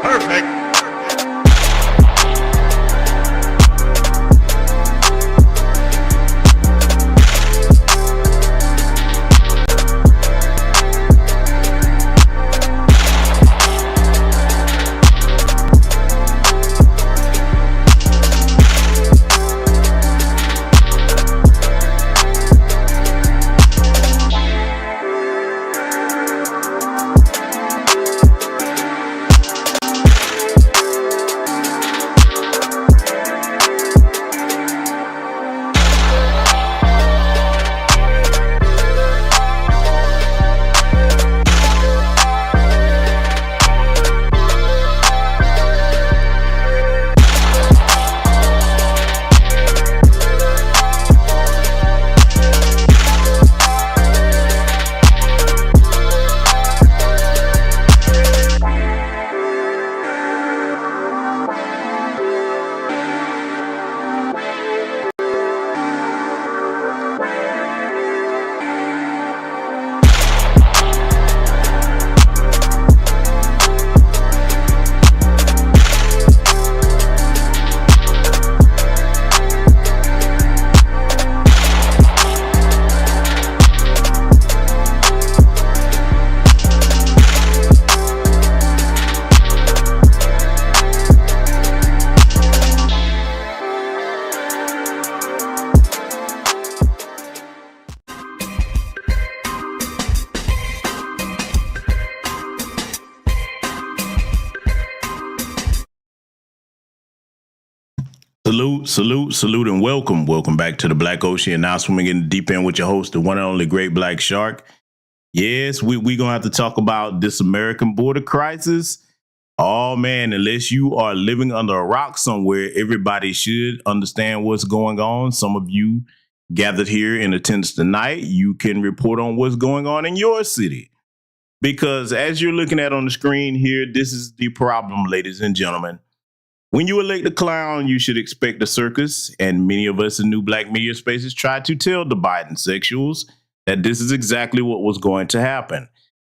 Perfect. Salute, and welcome. Welcome back to the Black Ocean. Now swimming in the deep end with your host, the one and only Great Black Shark. Yes, we're going to have to talk about this American border crisis. Oh, man, unless you are living under a rock somewhere, everybody should understand what's going on. Some of you gathered here in attendance tonight, you can report on what's going on in your city. Because as you're looking at on the screen here, this is the problem, ladies and gentlemen. When you elect a clown, you should expect a circus, and many of us in new black media spaces try to tell the Biden sexuals that this is exactly what was going to happen.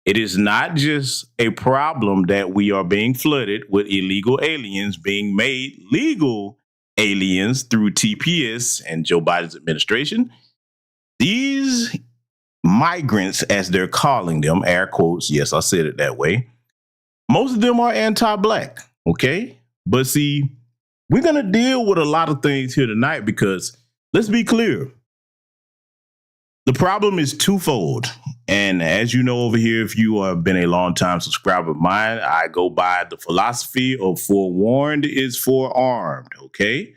It is not just a problem that we are being flooded with illegal aliens being made legal aliens through TPS and Joe Biden's administration. These migrants, as they're calling them, air quotes, yes, I said it that way, most of them are anti-black, okay? But see, we're going to deal with a lot of things here tonight because let's be clear. The problem is twofold. And as you know over here, if you have been a long-time subscriber of mine, I go by the philosophy of forewarned is forearmed, okay?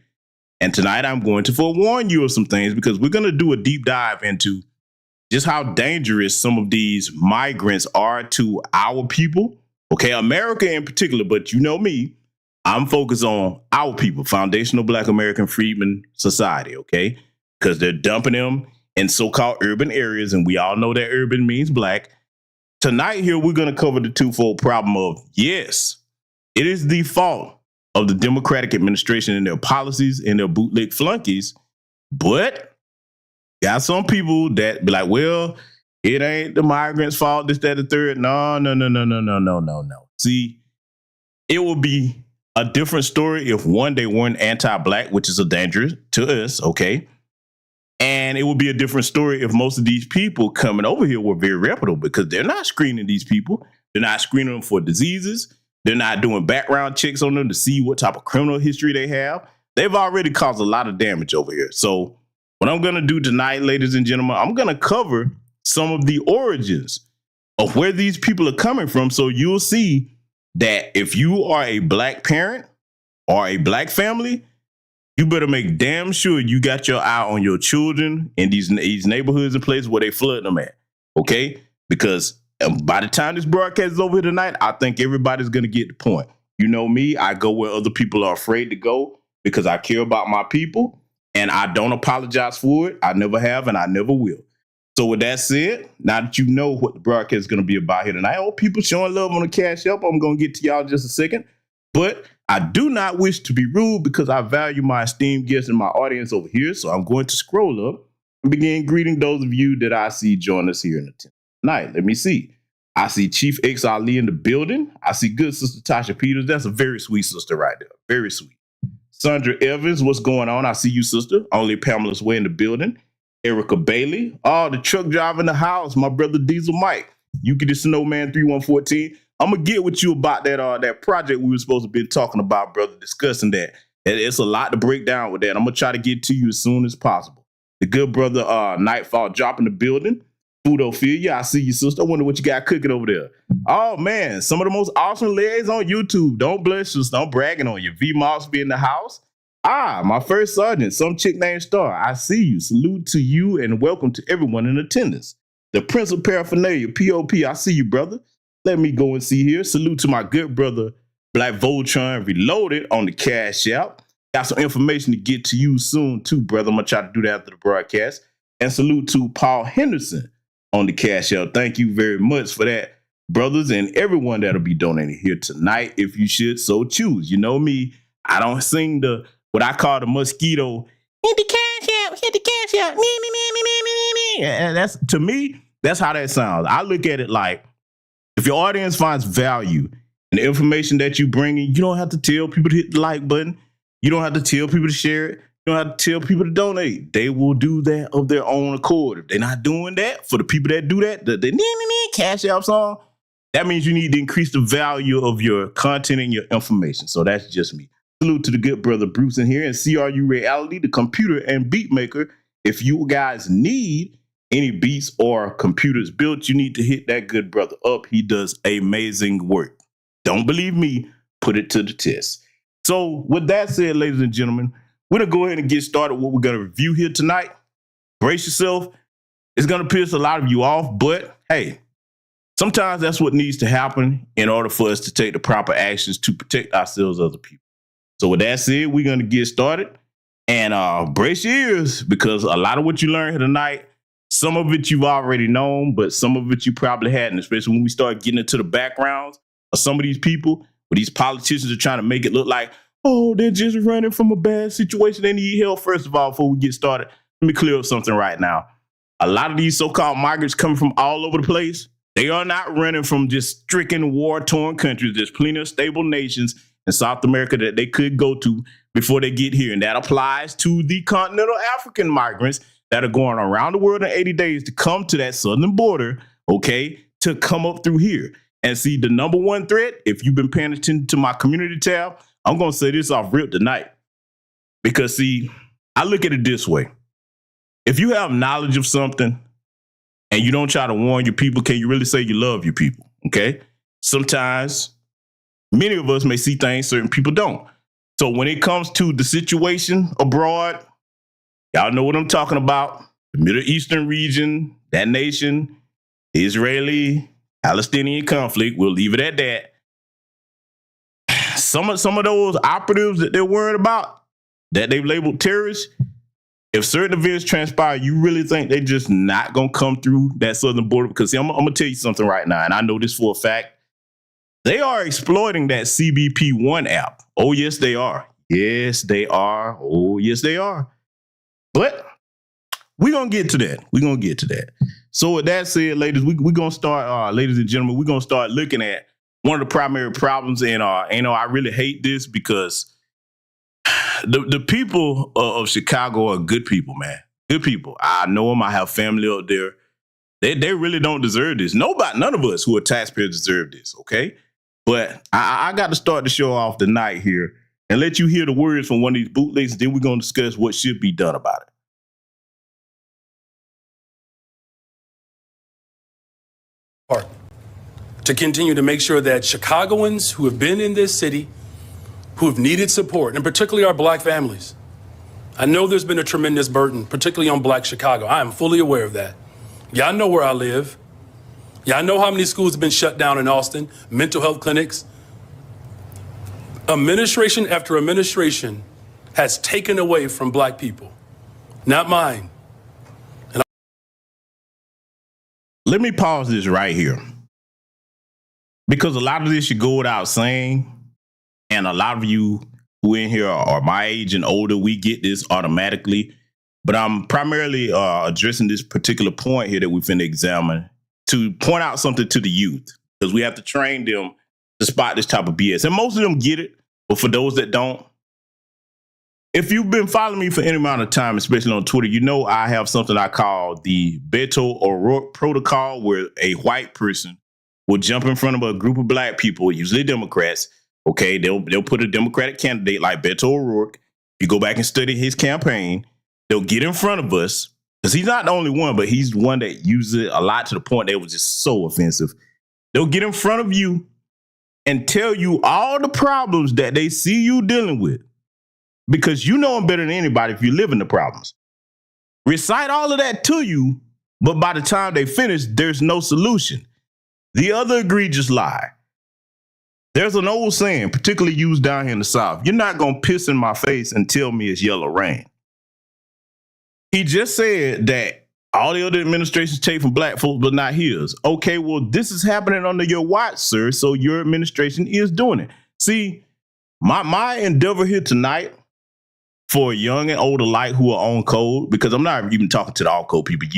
And tonight I'm going to forewarn you of some things because we're going to do a deep dive into just how dangerous some of these migrants are to our people, okay? America in particular, but you know me. I'm focused on our people, foundational Black American Freedmen Society, okay? Because they're dumping them in so-called urban areas, and we all know that urban means black. Tonight here, we're going to cover the twofold problem of, yes, it is the fault of the Democratic administration and their policies and their bootleg flunkies, but got some people that be like, well, it ain't the migrants' fault, this, that, the third. No. See, it will be a different story if one, they weren't anti-black, which is a danger to us, okay? And it would be a different story if most of these people coming over here were very reputable because they're not screening these people. They're not screening them for diseases. They're not doing background checks on them to see what type of criminal history they have. They've already caused a lot of damage over here. So what I'm going to do tonight, ladies and gentlemen, I'm going to cover some of the origins of where these people are coming from. So you'll see that if you are a black parent or a black family, you better make damn sure you got your eye on your children in these neighborhoods and places where they flood them at, okay? Because by the time this broadcast is over here tonight, I think everybody's going to get the point. You know me, I go where other people are afraid to go because I care about my people, and I don't apologize for it. I never have, and I never will. So with that said, now that you know what the broadcast is going to be about here tonight, all people showing love on the Cash App, I'm going to get to y'all in just a second. But I do not wish to be rude because I value my esteemed guests and my audience over here. So I'm going to scroll up and begin greeting those of you that I see join us here in the tonight. Let me see. I see Chief X Ali in the building. I see good sister Tasha Peters. That's a very sweet sister right there. Very sweet. Sandra Evans, what's going on? I see you, sister. Only Pamela's way in the building. Erica Bailey. Oh, the truck driver in the house. My brother Diesel Mike. You get the Snowman 3114. I'm gonna get with you about that project we were supposed to be talking about, brother, discussing that. It's a lot to break down with that. I'm gonna try to get to you as soon as possible. The good brother Nightfall dropping the building. Foodophilia, I see you, sister. I wonder what you got cooking over there. Oh man, some of the most awesome legs on YouTube. Don't bless you, I'm bragging on you. V Moss be in the house. My first sergeant, some chick named Star. I see you. Salute to you and welcome to everyone in attendance. The Prince of Paraphernalia, POP, I see you, brother. Let me go and see here. Salute to my good brother, Black Voltron Reloaded on the Cash App. Got some information to get to you soon too, brother. I'm gonna try to do that after the broadcast. And salute to Paul Henderson on the Cash App. Thank you very much for that, brothers, and everyone that'll be donating here tonight if you should so choose. You know me, I don't sing what I call the mosquito. Hit the Cash App, hit the Cash App. Me. And that's, to me, that's how that sounds. I look at it like, if your audience finds value in the information that you bring in, you don't have to tell people to hit the like button. You don't have to tell people to share it. You don't have to tell people to donate. They will do that of their own accord. If they're not doing that, for the people that do that, the Cash App song, that means you need to increase the value of your content and your information. So that's just me. Salute to the good brother Bruce in here and CRU Reality, the computer and beat maker. If you guys need any beats or computers built, you need to hit that good brother up. He does amazing work. Don't believe me? Put it to the test. So with that said, ladies and gentlemen, we're going to go ahead and get started what we're going to review here tonight. Brace yourself. It's going to piss a lot of you off, but hey, sometimes that's what needs to happen in order for us to take the proper actions to protect ourselves, other people. So with that said, we're going to get started and brace your ears, because a lot of what you learn here tonight, some of it you've already known, but some of it you probably hadn't, especially when we start getting into the backgrounds of some of these people, where these politicians are trying to make it look like, oh, they're just running from a bad situation. They need help. First of all, before we get started, let me clear up something right now. A lot of these so-called migrants coming from all over the place, they are not running from just stricken, war-torn countries. There's plenty of stable nations in South America that they could go to before they get here. And that applies to the continental African migrants that are going around the world in 80 days to come to that southern border, okay, to come up through here. And see, the number one threat, if you've been paying attention to my community tab, I'm going to say this off rip tonight. Because, see, I look at it this way. If you have knowledge of something and you don't try to warn your people, can you really say you love your people? Okay? Sometimes, many of us may see things certain people don't. So when it comes to the situation abroad, y'all know what I'm talking about. The Middle Eastern region, that nation, Israeli-Palestinian conflict, we'll leave it at that. Some of those operatives that they're worried about, that they've labeled terrorists, if certain events transpire, you really think they're just not going to come through that southern border? Because see, I'm going to tell you something right now, and I know this for a fact. They are exploiting that CBP1 app. Oh, yes, they are. Yes, they are. Oh, yes, they are. But we're going to get to that. We're going to get to that. So with that said, ladies, we're going to start, ladies and gentlemen, we're going to start looking at one of the primary problems. And, I really hate this because the people of Chicago are good people, man. Good people. I know them. I have family up there. They really don't deserve this. None of us who are taxpayers deserve this, okay? But I got to start the show off tonight here and let you hear the words from one of these bootlegs, and then we're going to discuss what should be done about it. To continue to make sure that Chicagoans who have been in this city, who have needed support, and particularly our Black families. I know there's been a tremendous burden, particularly on Black Chicago. I am fully aware of that. Y'all know where I live. Y'all know how many schools have been shut down in Austin, mental health clinics. Administration after administration has taken away from Black people, not mine. Let me pause this right here, because a lot of this should go without saying, and a lot of you who in here are my age and older, we get this automatically. But I'm primarily addressing this particular point here that we're finna examine to point out something to the youth, because we have to train them to spot this type of BS. And most of them get it, but for those that don't, if you've been following me for any amount of time, especially on Twitter, you know I have something I call the Beto O'Rourke protocol, where a white person will jump in front of a group of black people, usually Democrats. Okay, they'll put a Democratic candidate like Beto O'Rourke. You go back and study his campaign, they'll get in front of us, because he's not the only one, but he's one that uses it a lot to the point that it was just so offensive. They'll get in front of you and tell you all the problems that they see you dealing with, because you know them better than anybody if you live in the problems. Recite all of that to you, but by the time they finish, there's no solution. The other egregious lie. There's an old saying, particularly used down here in the South: you're not going to piss in my face and tell me it's yellow rain. He just said that all the other administrations take from black folks, but not his. Okay, well, this is happening under your watch, sir, so your administration is doing it. See, my endeavor here tonight for young and old alike who are on code, because I'm not even talking to the off code people.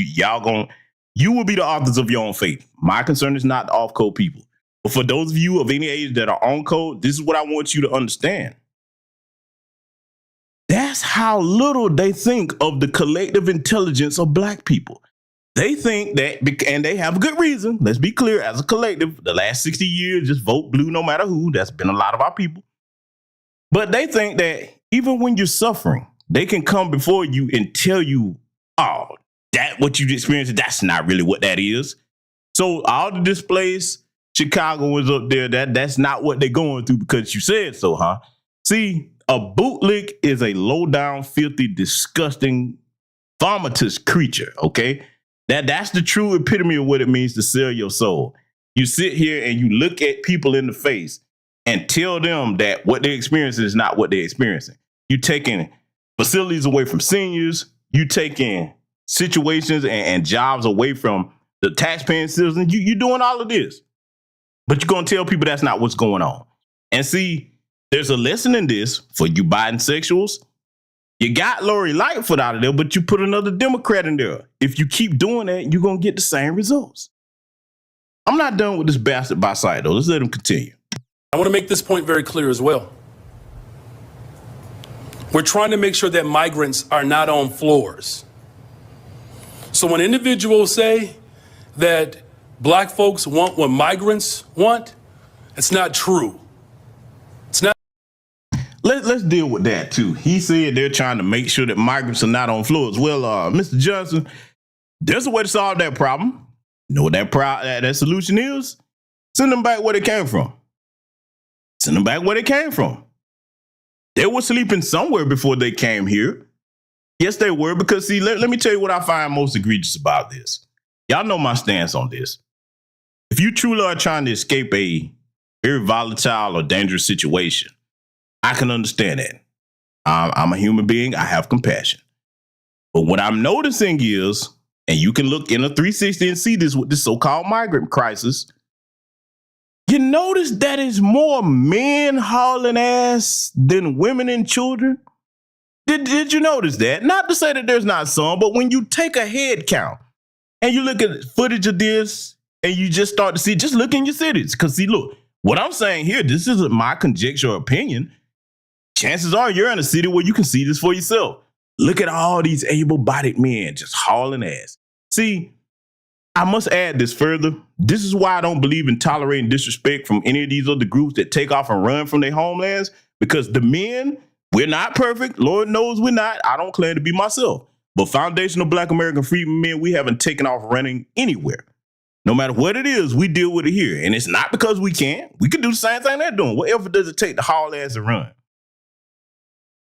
You will be the authors of your own fate. My concern is not the off code people. But for those of you of any age that are on code, this is what I want you to understand. That's how little they think of the collective intelligence of black people. They think that, and they have a good reason, let's be clear, as a collective, the last 60 years, just vote blue no matter who. That's been a lot of our people. But they think that even when you're suffering, they can come before you and tell you, oh, that what you experienced, that's not really what that is. So all the displaced Chicagoans up there, that's not what they're going through because you said so, huh? See, a bootlick is a low-down, filthy, disgusting, vomitous creature, okay? That's the true epitome of what it means to sell your soul. You sit here and you look at people in the face and tell them that what they're experiencing is not what they're experiencing. You're taking facilities away from seniors. You're taking situations and jobs away from the taxpaying citizens. You're doing all of this. But you're going to tell people that's not what's going on. And see, there's a lesson in this for you bisexuals. You got Lori Lightfoot out of there, but you put another Democrat in there. If you keep doing that, you're going to get the same results. I'm not done with this bastard by sight, though. Let's let him continue. I want to make this point very clear as well. We're trying to make sure that migrants are not on floors. So when individuals say that black folks want what migrants want, it's not true. It's not. Let's deal with that, too. He said they're trying to make sure that migrants are not on floors. Well, Mr. Johnson, there's a way to solve that problem. You know what that solution is? Send them back where they came from. Send them back where they came from. They were sleeping somewhere before they came here. Yes, they were, because, see, let me tell you what I find most egregious about this. Y'all know my stance on this. If you truly are trying to escape a very volatile or dangerous situation, I can understand that. I'm a human being. I have compassion. But what I'm noticing is, and you can look in a 360 and see this with the so-called migrant crisis, you notice that it's more men hauling ass than women and children. Did you notice that? Not to say that there's not some, but when you take a head count and you look at footage of this and you just start to see, just look in your cities. Because see, look, what I'm saying here, this isn't my conjecture or opinion. Chances are you're in a city where you can see this for yourself. Look at all these able-bodied men just hauling ass. See, I must add this further. This is why I don't believe in tolerating disrespect from any of these other groups that take off and run from their homelands, because the men, we're not perfect. Lord knows we're not. I don't claim to be myself. But foundational Black American freedom men, we haven't taken off running anywhere. No matter what it is, we deal with it here. And it's not because we can't. We can do the same thing they're doing. What effort does it take to haul ass and run?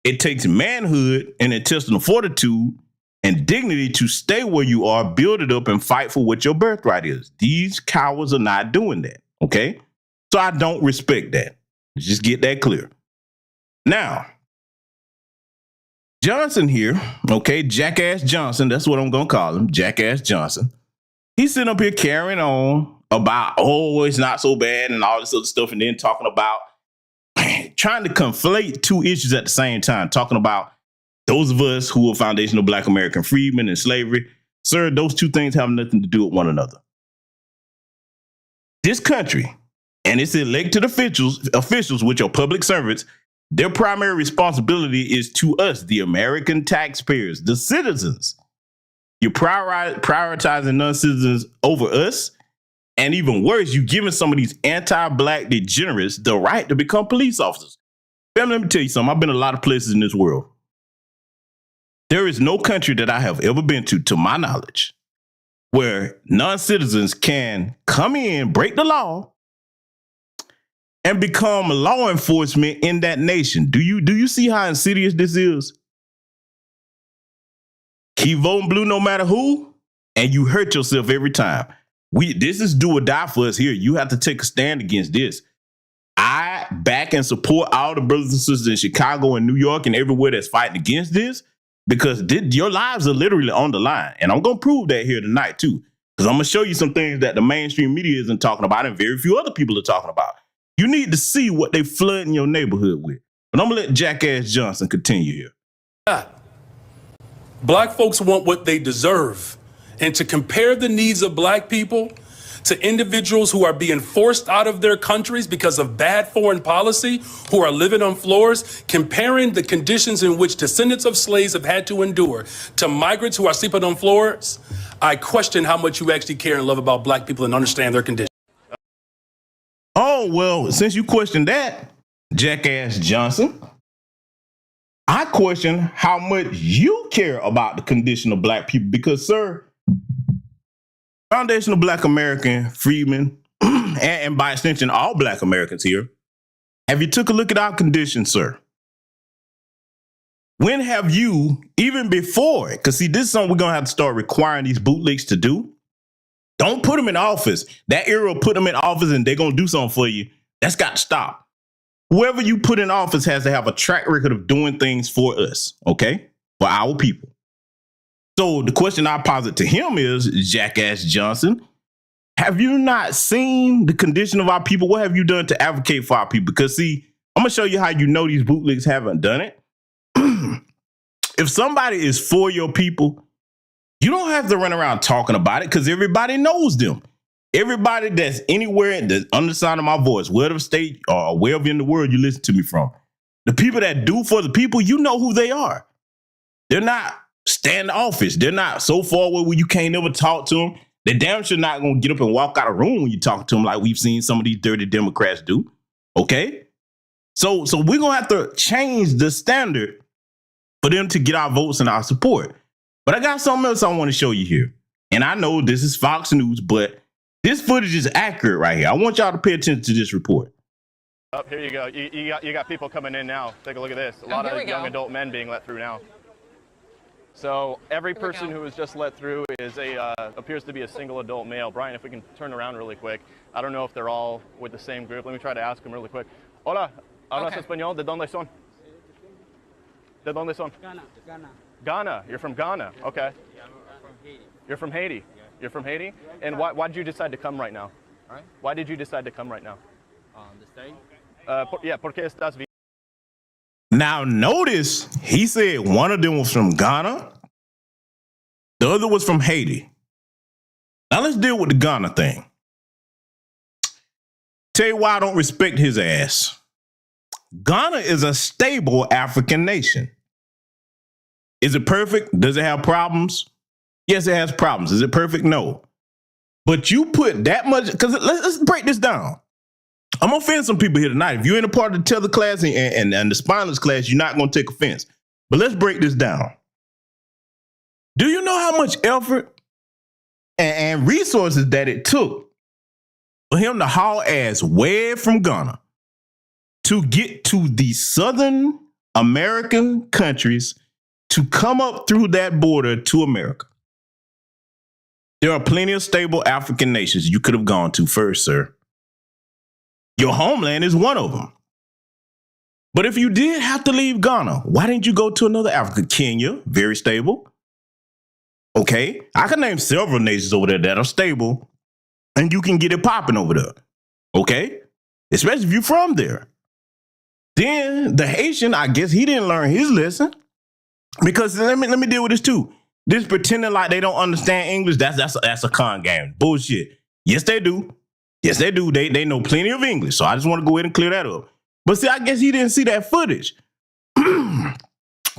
It takes manhood and intestinal fortitude and dignity to stay where you are, build it up, and fight for what your birthright is. These cowards are not doing that, okay? So I don't respect that. Just get that clear. Now, Johnson here, okay, Jackass Johnson, that's what I'm going to call him, Jackass Johnson. He's sitting up here carrying on about, oh, it's not so bad and all this other stuff, and then talking about trying to conflate two issues at the same time, talking about those of us who are foundational Black American freedmen and slavery. Sir, those two things have nothing to do with one another. This country and its elected officials, which are public servants, their primary responsibility is to us, the American taxpayers, the citizens. You're prioritizing non-citizens over us. And even worse, you're giving some of these anti-black degenerates the right to become police officers. Family, let me tell you something. I've been a lot of places in this world. There is no country that I have ever been to my knowledge, where non-citizens can come in, break the law, and become law enforcement in that nation. Do you see how insidious this is? Keep voting blue no matter who, and you hurt yourself every time. This is do or die for us here. You have to take a stand against this. I back and support all the brothers and sisters in Chicago and New York and everywhere that's fighting against this, because your lives are literally on the line. And I'm going to prove that here tonight too, because I'm going to show you some things that the mainstream media isn't talking about and very few other people are talking about. You need to see what they flooding your neighborhood with. But I'm going to let Jackass Johnson continue here. Black folks want what they deserve. And to compare the needs of black people to individuals who are being forced out of their countries because of bad foreign policy, who are living on floors, comparing the conditions in which descendants of slaves have had to endure to migrants who are sleeping on floors, I question how much you actually care and love about black people and understand their condition. Oh, well, since you questioned that, Jackass Johnson, I question how much you care about the condition of black people because, sir, foundational Black American freedmen, and by extension, all Black Americans here, have you took a look at our condition, sir? When have you, even before, because see, this is something we're going to have to start requiring these bootlegs to do. Don't put them in office. That era will put them in office and they're going to do something for you. That's got to stop. Whoever you put in office has to have a track record of doing things for us, okay? For our people. So the question I posit to him is, Jackass Johnson, have you not seen the condition of our people? What have you done to advocate for our people? Because see, I'm going to show you how you know these bootlegs haven't done it. If somebody is for your people, you don't have to run around talking about it because everybody knows them. Everybody that's anywhere in the underside of my voice, whatever state or wherever in the world you listen to me from, the people that do for the people, you know who they are. They're not standoffish. They're not so far away where you can't ever talk to them. They're damn sure not going to get up and walk out of the room when you talk to them like we've seen some of these dirty Democrats do. Okay? So we're going to have to change the standard for them to get our votes and our support. But I got something else I want to show you here. And I know this is Fox News, but this footage is accurate right here. I want y'all to pay attention to this report. Oh, here you go. You got people coming in now. Take a look at this. A lot of young adult men being let through now. So every person who was just let through is appears to be a single adult male. Brian, if we can turn around really quick. I don't know if they're all with the same group. Let me try to ask them really quick. Hola, ¿hablas español? ¿De dónde son? ¿De dónde son? Ghana. Ghana. You're from Ghana. Okay. Yeah, I'm from Haiti. You're from Haiti. Yeah. You're from Haiti? And why did you decide to come right now? All right. Why did you decide to come right now? The state. ¿Por qué estás? Now notice he said one of them was from Ghana. The other was from Haiti. Now let's deal with the Ghana thing. Tell you why I don't respect his ass. Ghana is a stable African nation. Is it perfect? Does it have problems? Yes, it has problems. Is it perfect? No. But you put that much, because let's break this down. I'm going to offend some people here tonight. If you're in a part of the tether class and the spineless class, you're not going to take offense. But let's break this down. Do you know how much effort and resources that it took for him to haul ass way from Ghana to get to the Southern American countries to come up through that border to America? There are plenty of stable African nations you could have gone to first, sir. Your homeland is one of them. But if you did have to leave Ghana, why didn't you go to another Africa? Kenya, very stable. Okay, I can name several nations over there that are stable and you can get it popping over there. Okay, especially if you're from there. Then the Haitian, I guess he didn't learn his lesson, because let me deal with this too. This pretending like they don't understand English, that's a con game. Bullshit. Yes, they do. Yes, they do. They know plenty of English. So I just want to go ahead and clear that up. But see, I guess he didn't see that footage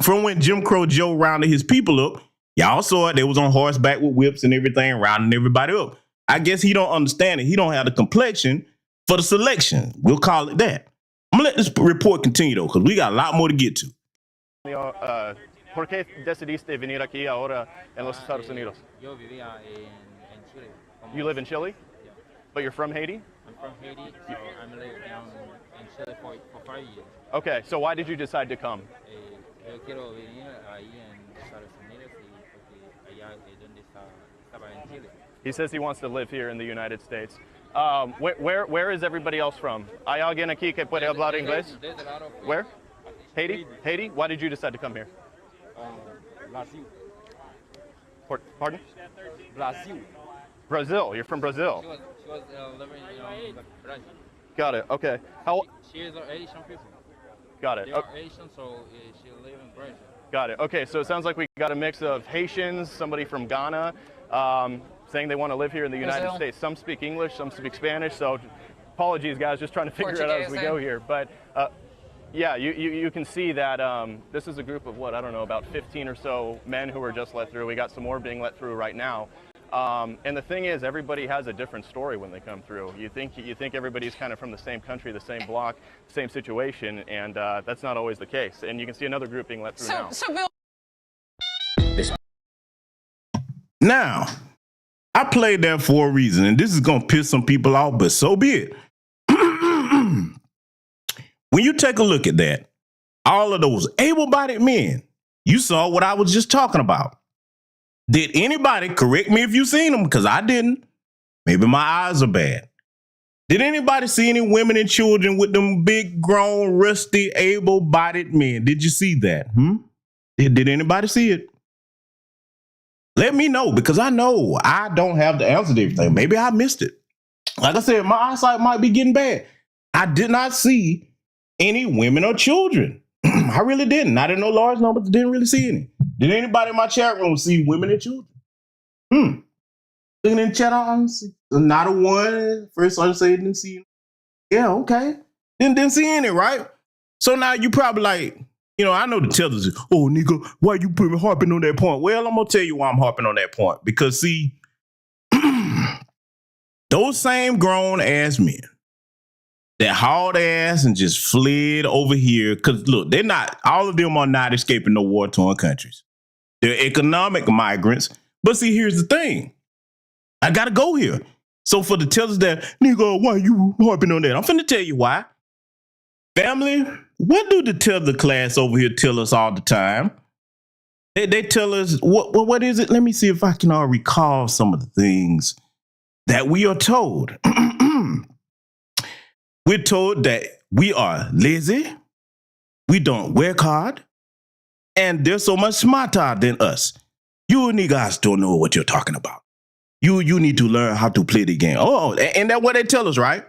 from when Jim Crow Joe rounded his people up. Y'all saw it. They was on horseback with whips and everything, rounding everybody up. I guess he don't understand it. He don't have the complexion for the selection. We'll call it that. I'm going to let this report continue, though, because we got a lot more to get to. ¿Por qué decidiste venir aquí ahora en los Estados Unidos? Yo vivía en Chile. You live in Chile? Yeah. But you're from Haiti? I'm from Haiti, so I'm living in Chile for 5 years. Okay, so why did you decide to come? Yo quiero venir ahí en Estados Unidos y porque allá es donde estaba en Chile. He says he wants to live here in the United States. Where is everybody else from? ¿Hay alguien aquí que puede hablar inglés? There's a lot of Where? Haiti? Haiti? Why did you decide to come here? Brazil. Pardon? Brazil. Brazil. You're from Brazil. She was living in Brazil. Got it. Okay. She is Asian people. Got it. They are Asian, so she live in Brazil. Got it. Okay, so it sounds like we got a mix of Haitians, somebody from Ghana, saying they want to live here in the United States. Some speak English, some speak Spanish, so apologies, guys, just trying to figure it out as we go here. But yeah, you can see that this is a group of, I don't know, about 15 or so men who were just let through. We got some more being let through right now. And the thing is, everybody has a different story when they come through. You think everybody's kind of from the same country, the same block, same situation, and that's not always the case. And you can see another group being let through now. So Bill. Now, I played that for a reason, and this is going to piss some people off, but so be it. When you take a look at that, all of those able-bodied men, you saw what I was just talking about. Did anybody, correct me if you seen them, because I didn't. Maybe my eyes are bad. Did anybody see any women and children with them big, grown, rusty, able-bodied men? Did you see that? Did anybody see it? Let me know, because I know I don't have the answer to everything. Maybe I missed it. Like I said, my eyesight might be getting bad. I did not see any women or children. I really didn't. I didn't know large numbers, didn't really see any. Did anybody in my chat room see women and children? Looking in the chat, not a one. First I say didn't see. Yeah, okay. Didn't see any, right? So now you probably like, I know the tellers, oh, nigga, why you harping on that point? Well, I'm going to tell you why I'm harping on that point. Because, see, those same grown-ass men that hauled ass and just fled over here, because, look, all of them are not escaping no war-torn countries. They're economic migrants. But, see, here's the thing. I got to go here. So for the tellers that, nigga, why you harping on that? I'm finna tell you why. Family, what do the teller class over here tell us all the time? They tell us, what is it? Let me see if I can recall some of the things that we are told. We're told that we are lazy, we don't work hard, and they're so much smarter than us. You niggas don't know what you're talking about. You need to learn how to play the game. Oh, and that's what they tell us, right?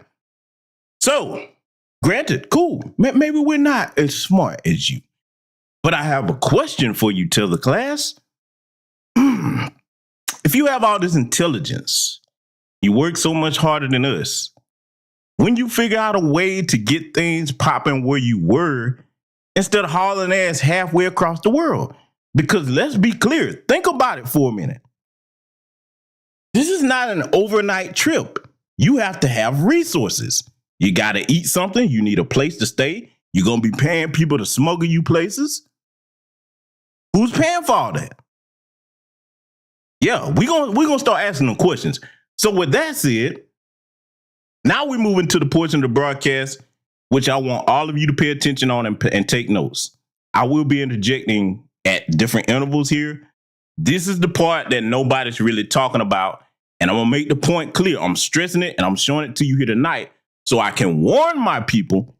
So, granted, cool. Maybe we're not as smart as you. But I have a question for you, teller class. If you have all this intelligence, you work so much harder than us, when you figure out a way to get things popping where you were, instead of hauling ass halfway across the world. Because let's be clear, think about it for a minute. This is not an overnight trip. You have to have resources. You got to eat something. You need a place to stay. You're going to be paying people to smuggle you places. Who's paying for all that? Yeah, we're gonna start asking them questions. So with that said, now we're moving to the portion of the broadcast which I want all of you to pay attention on and take notes. I will be interjecting at different intervals here. This is the part that nobody's really talking about, and I'm gonna make the point clear. I'm stressing it, and I'm showing it to you here tonight so I can warn my people,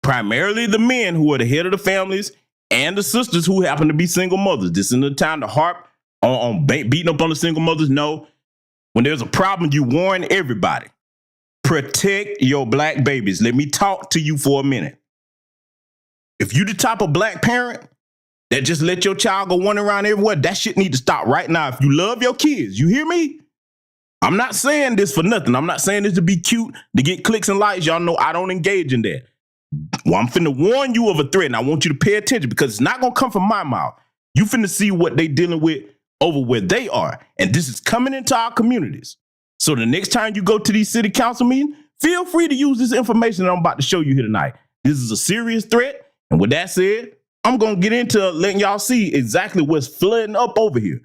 primarily the men who are the head of the families and the sisters who happen to be single mothers. This isn't the time to harp on beating up on the single mothers. No, when there's a problem, you warn everybody. Protect your black babies. Let me talk to you for a minute. If you the type of black parent that just let your child go running around everywhere, that shit need to stop right now. If you love your kids, you hear me? I'm not saying this for nothing. I'm not saying this to be cute, to get clicks and likes. Y'all know I don't engage in that. Well, I'm finna warn you of a threat, and I want you to pay attention because it's not gonna come from my mouth. You finna see what they dealing with over where they are. And this is coming into our communities. So the next time you go to these city council meetings, feel free to use this information that I'm about to show you here tonight. This is a serious threat. And with that said, I'm gonna get into letting y'all see exactly what's flooding up over here.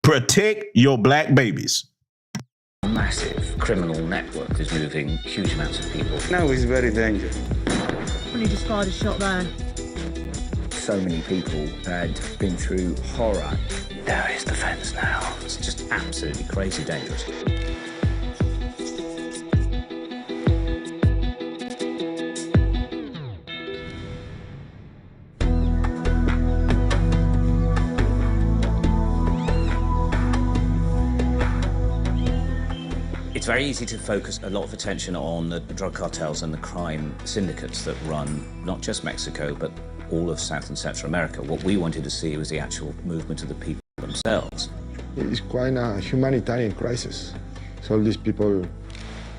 Protect your black babies. A massive criminal network is moving huge amounts of people. Now it's very dangerous. Only just fired a shot there. So many people had been through horror. There is the fence now. It's just absolutely crazy dangerous. It's very easy to focus a lot of attention on the drug cartels and the crime syndicates that run not just Mexico, but all of South and Central America. What we wanted to see was the actual movement of the people themselves. It's quite a humanitarian crisis. So all these people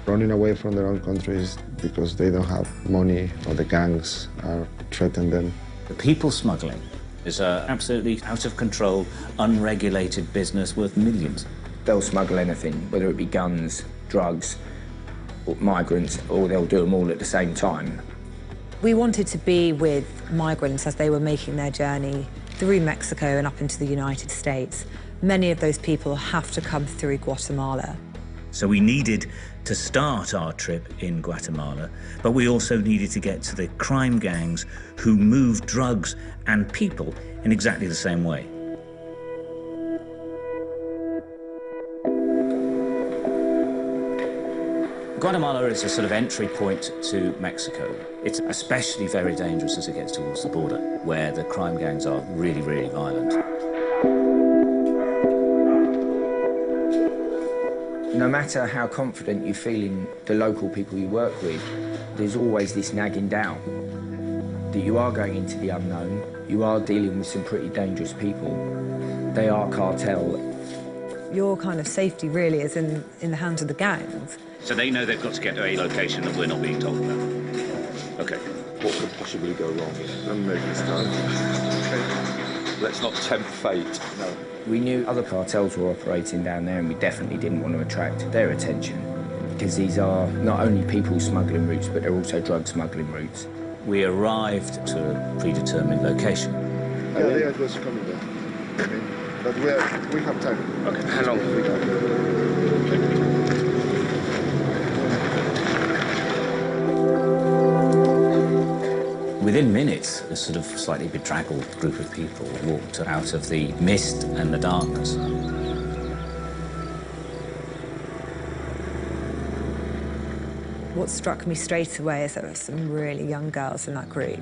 running away from their own countries because they don't have money or the gangs are threatening them. The people smuggling is an absolutely out of control, unregulated business worth millions. They'll smuggle anything, whether it be guns, drugs, or migrants, or they'll do them all at the same time. We wanted to be with migrants as they were making their journey through Mexico and up into the United States. Many of those people have to come through Guatemala. So we needed to start our trip in Guatemala, but we also needed to get to the crime gangs who move drugs and people in exactly the same way. Guatemala is a sort of entry point to Mexico. It's especially very dangerous as it gets towards the border, where the crime gangs are really, really violent. No matter how confident you feel in the local people you work with, there's always this nagging down that you are going into the unknown, you are dealing with some pretty dangerous people. They are cartel. Your kind of safety really is in the hands of the gangs. So they know they've got to get to a location that we're not being told about. Okay. What could possibly go wrong? I'm making this time. Let's not tempt fate. No. We knew other cartels were operating down there and we definitely didn't want to attract their attention because these are not only people smuggling routes, but they're also drug smuggling routes. We arrived to a predetermined location. Yeah, they are just coming there. Okay. But we have time. Okay, how long? Within minutes, a sort of slightly bedraggled group of people walked out of the mist and the darkness. What struck me straight away is there were some really young girls in that group.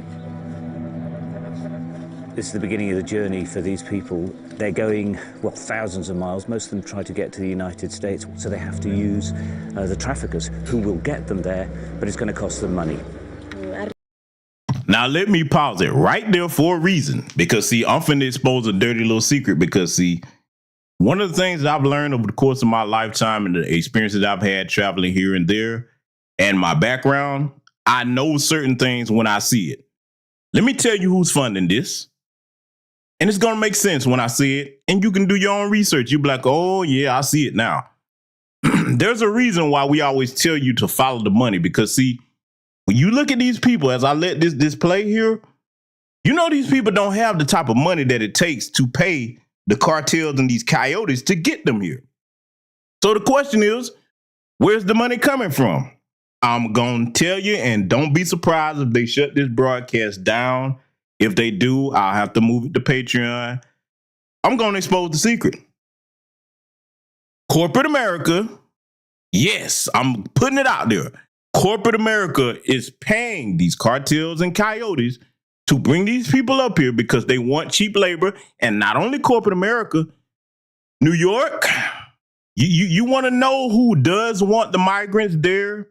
This is the beginning of the journey for these people. They're going, well, thousands of miles. Most of them try to get to the United States, so they have to use the traffickers who will get them there, but it's going to cost them money. Now, let me pause it right there for a reason, because, see, I'm finna expose a dirty little secret because, see, one of the things that I've learned over the course of my lifetime and the experiences I've had traveling here and there and my background, I know certain things when I see it. Let me tell you who's funding this. And it's going to make sense when I see it. And you can do your own research. You'll be like, oh, yeah, I see it now. There's a reason why we always tell you to follow the money, because, see, when you look at these people, as I let this play here, you know these people don't have the type of money that it takes to pay the cartels and these coyotes to get them here. So the question is, where's the money coming from? I'm going to tell you, and don't be surprised if they shut this broadcast down. If they do, I'll have to move it to Patreon. I'm going to expose the secret. Corporate America, yes, I'm putting it out there. Corporate America is paying these cartels and coyotes to bring these people up here because they want cheap labor. And not only corporate America, New York, you want to know who does want the migrants there?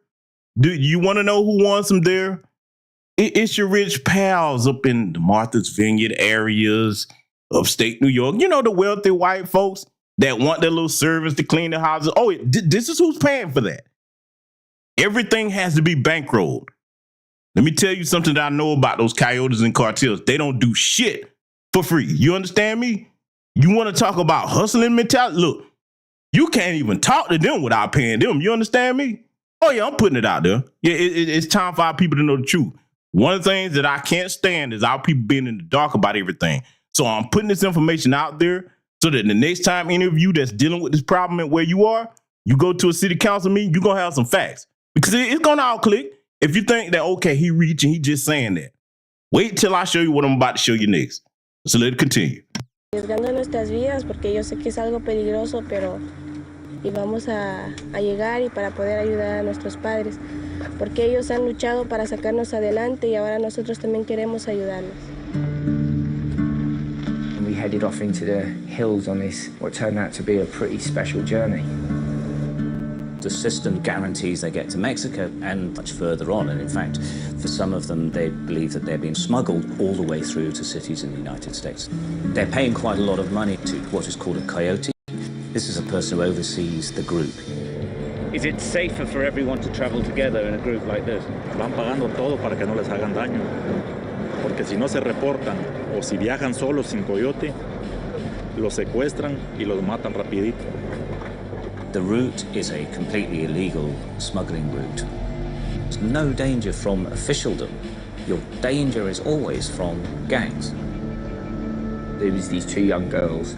Do you want to know who wants them there? It's your rich pals up in the Martha's Vineyard areas, upstate New York. You know, the wealthy white folks. that want their little servants to clean their houses. Oh, this is who's paying for that. Everything has to be bankrolled. Let me tell you something that I know about those coyotes and cartels. They don't do shit for free. You understand me? You want to talk about hustling mentality? Look, you can't even talk to them without paying them. You understand me? Oh, yeah, I'm putting it out there. Yeah, it's time for our people to know the truth. One of the things that I can't stand is our people being in the dark about everything. So I'm putting this information out there so that the next time any of you that's dealing with this problem at where you are, you go to a city council meeting, you're going to have some facts. Because it's going to all click. If you think that, okay, he reaching, he just saying that. Wait till I show you what I'm about to show you next. So let's continue. Arriesgando nuestras vidas porque yo sé que es algo peligroso, pero y vamos a llegar y para poder ayudar a nuestros padres, porque ellos han luchado para sacarnos adelante y ahora nosotros también queremos ayudarlos. We headed off into the hills on this, what turned out to be a pretty special journey. The system guarantees they get to Mexico and much further on. And in fact, for some of them, they believe that they're being smuggled all the way through to cities in the United States. They're paying quite a lot of money to what is called a coyote. This is a person who oversees the group. Is it safer for everyone to travel together in a group like this? Van pagando todo para que no les hagan daño. Porque si no se reportan o si viajan solos sin coyote, los secuestran y los matan rapidito. The route is a completely illegal smuggling route. There's no danger from officialdom. Your danger is always from gangs. There was these two young girls.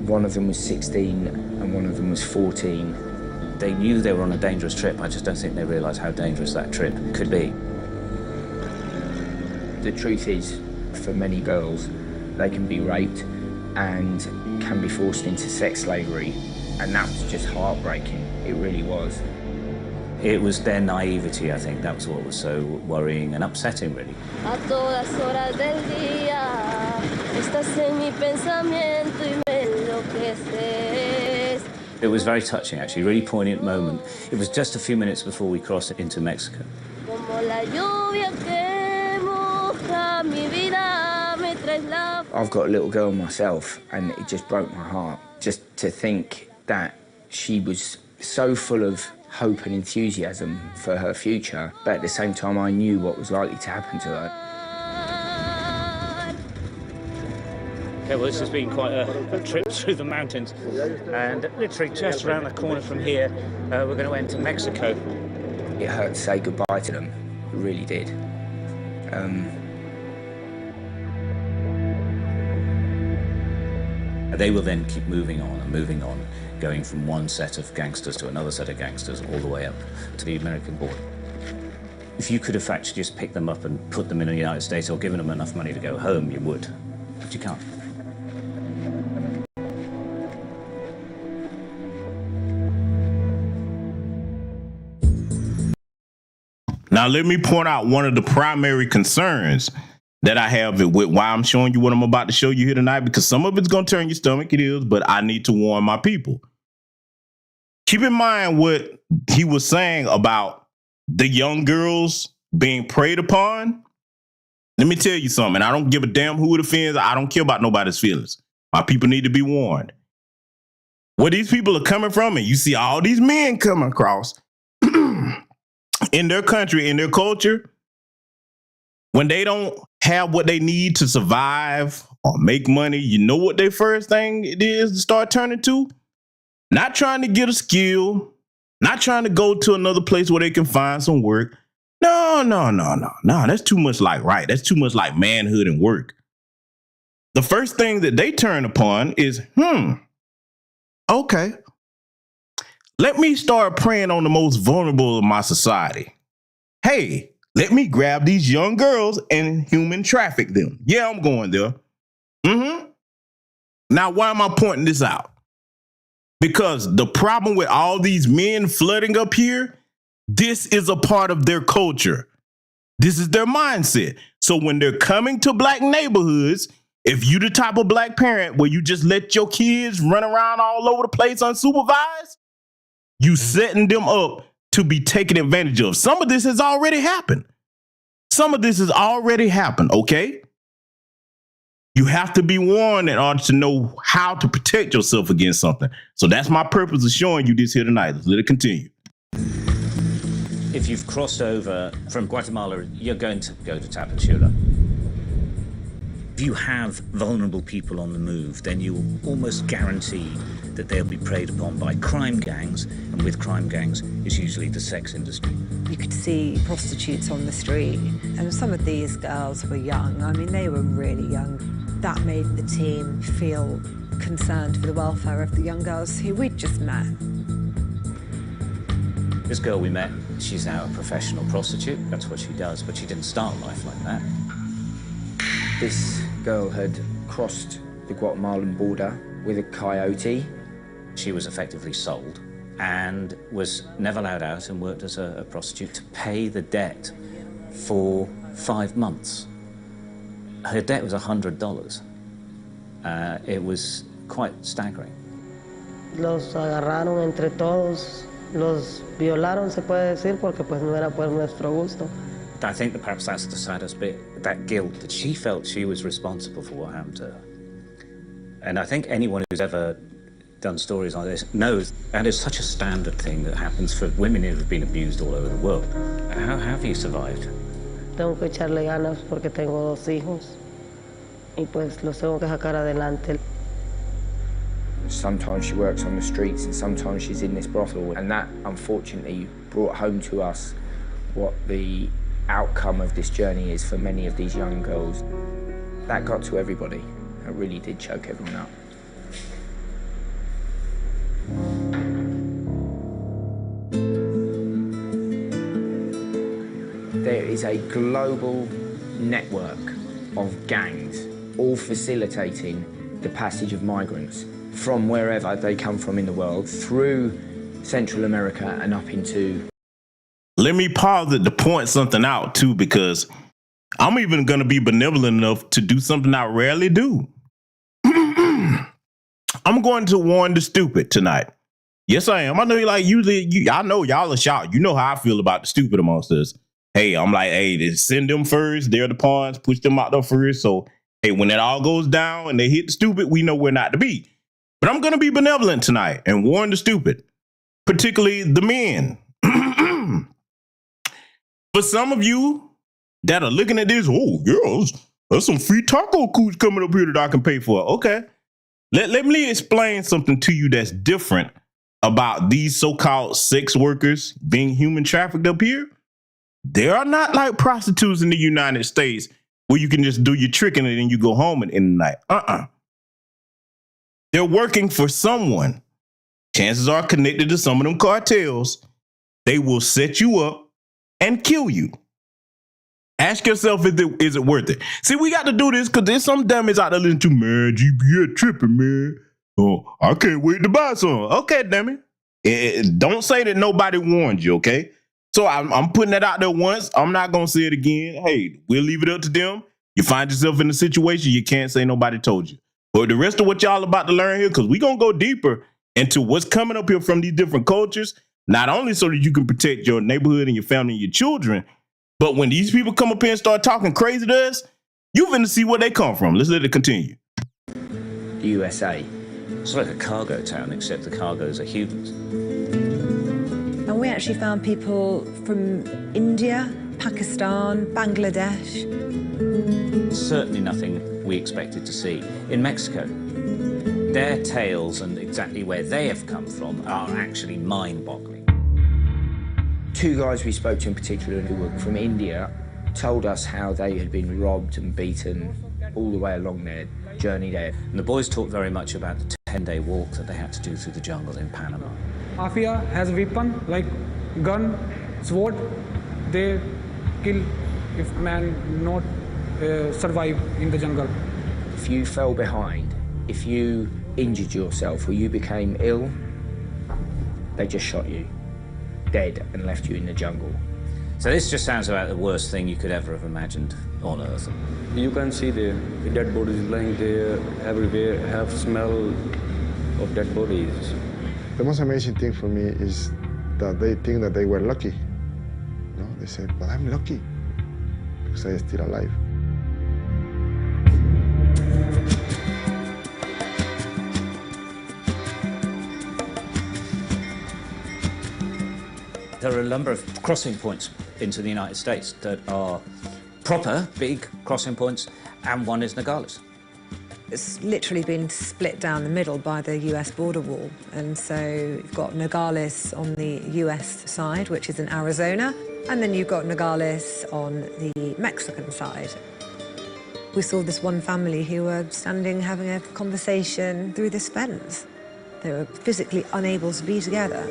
One of them was 16 and one of them was 14. They knew they were on a dangerous trip. I just don't think they realised how dangerous that trip could be. The truth is, for many girls, they can be raped and can be forced into sex slavery. And that was just heartbreaking. It really was. It was their naivety, I think. That was what was so worrying and upsetting, really. A todas horas del día, estás en mi pensamiento y me enloqueces. It was very touching, actually, really poignant moment. It was just a few minutes before we crossed into Mexico. Como la lluvia que moja mi vida, me traes la... I've got a little girl myself, and it just broke my heart. Just to think that she was so full of hope and enthusiasm for her future, but at the same time I knew what was likely to happen to her. Okay, well, this has been quite a trip through the mountains, and literally just around the corner from here, we're going to enter Mexico. It hurt to say goodbye to them, it really did. They will then keep moving on and moving on, going from one set of gangsters to another set of gangsters, all the way up to the American border. If you could have actually just picked them up and put them in the United States or given them enough money to go home, you would. But you can't. Now, let me point out one of the primary concerns that I have with why I'm showing you what I'm about to show you here tonight, because some of it's going to turn your stomach. It is, but I need to warn my people. Keep in mind what he was saying about the young girls being preyed upon. Let me tell you something. I don't give a damn who it offends. I don't care about nobody's feelings. My people need to be warned. Where these people are coming from, and you see all these men coming across in their country, in their culture, when they don't have what they need to survive or make money, you know what their first thing it is to start turning to? Not trying to get a skill, not trying to go to another place where they can find some work. No. That's too much like right. That's too much like manhood and work. The first thing that they turn upon is, okay, let me start preying on the most vulnerable of my society. Hey, let me grab these young girls and human traffic them. Yeah, I'm going there. Now, why am I pointing this out? Because the problem with all these men flooding up here, this is a part of their culture. This is their mindset. So when they're coming to black neighborhoods, if you the type of black parent where you just let your kids run around all over the place unsupervised, you setting them up to be taken advantage of. Some of this has already happened. Okay? You have to be warned in order to know how to protect yourself against something. So that's my purpose of showing you this here tonight. Let's let it continue. If you've crossed over from Guatemala, you're going to go to Tapachula. If you have vulnerable people on the move, then you're almost guaranteed that they'll be preyed upon by crime gangs, and with crime gangs, it's usually the sex industry. You could see prostitutes on the street, and some of these girls were young. I mean, they were really young. That made the team feel concerned for the welfare of the young girls who we'd just met. This girl we met, she's now a professional prostitute. That's what she does, but she didn't start life like that. This girl had crossed the Guatemalan border with a coyote. She was effectively sold and was never allowed out and worked as a prostitute to pay the debt for 5 months. Her debt was $100. It was quite staggering. Los agarraron entre todos, los violaron, se puede decir, porque pues no era por nuestro gusto. I think that perhaps that's the saddest bit, that guilt, that she felt she was responsible for what happened to her. And I think anyone who's ever done stories like this knows that is such a standard thing that happens for women who have been abused all over the world. How have you survived? Tengo que echarle ganas porque tengo 2 hijos y pues los tengo que sacar adelante. Sometimes she works on the streets and sometimes she's in this brothel, and that unfortunately brought home to us what the outcome of this journey is for many of these young girls. That got to everybody. It really did choke everyone up. There is a global network of gangs all facilitating the passage of migrants from wherever they come from in the world through Central America and up into... Let me pause it to point something out too, because I'm even going to be benevolent enough to do something I rarely do. I'm going to warn the stupid tonight. Yes, I am. I know I know y'all are shocked. You know how I feel about the stupid amongst us. Hey, I'm like, hey, send them first. They're the pawns. Push them out there first. So, hey, when it all goes down and they hit the stupid, we know where not to be. But I'm going to be benevolent tonight and warn the stupid, particularly the men. For some of you that are looking at this, oh, girls, there's some free taco cooch coming up here that I can pay for. Okay. Let me explain something to you that's different about these so-called sex workers being human trafficked up here. They are not like prostitutes in the United States where you can just do your trick and then you go home in the night. They're working for someone. Chances are connected to some of them cartels. They will set you up and kill you. Ask yourself, is it worth it? See, we got to do this because there's some dummies out there listening to, man, GPS tripping, man. Oh, I can't wait to buy some. Okay, damn it. Don't say that nobody warned you, okay? So I'm putting that out there once. I'm not going to say it again. Hey, we'll leave it up to them. You find yourself in a situation, you can't say nobody told you. But the rest of what y'all about to learn here, because we're going to go deeper into what's coming up here from these different cultures, not only so that you can protect your neighborhood and your family and your children, but when these people come up here and start talking crazy to us, you're going to see where they come from. Let's let it continue. The USA. It's like a cargo town, except the cargoes are humans. And we actually found people from India, Pakistan, Bangladesh. Certainly nothing we expected to see. In Mexico, their tales and exactly where they have come from are actually mind-boggling. 2 guys we spoke to in particular who were from India told us how they had been robbed and beaten all the way along their journey there. And the boys talked very much about the 10-day walk that they had to do through the jungle in Panama. Mafia has a weapon like gun, sword. They kill if man not survive in the jungle. If you fell behind, if you injured yourself or you became ill, they just shot you dead and left you in the jungle. So this just sounds about the worst thing you could ever have imagined on Earth. You can see the dead bodies lying there everywhere, have smell of dead bodies. The most amazing thing for me is that they think that they were lucky. You know, they said, but I'm lucky because I'm still alive. There are a number of crossing points into the United States that are proper, big crossing points, and one is Nogales. It's literally been split down the middle by the US border wall. And so you've got Nogales on the US side, which is in Arizona, and then you've got Nogales on the Mexican side. We saw this one family who were standing having a conversation through this fence. They were physically unable to be together.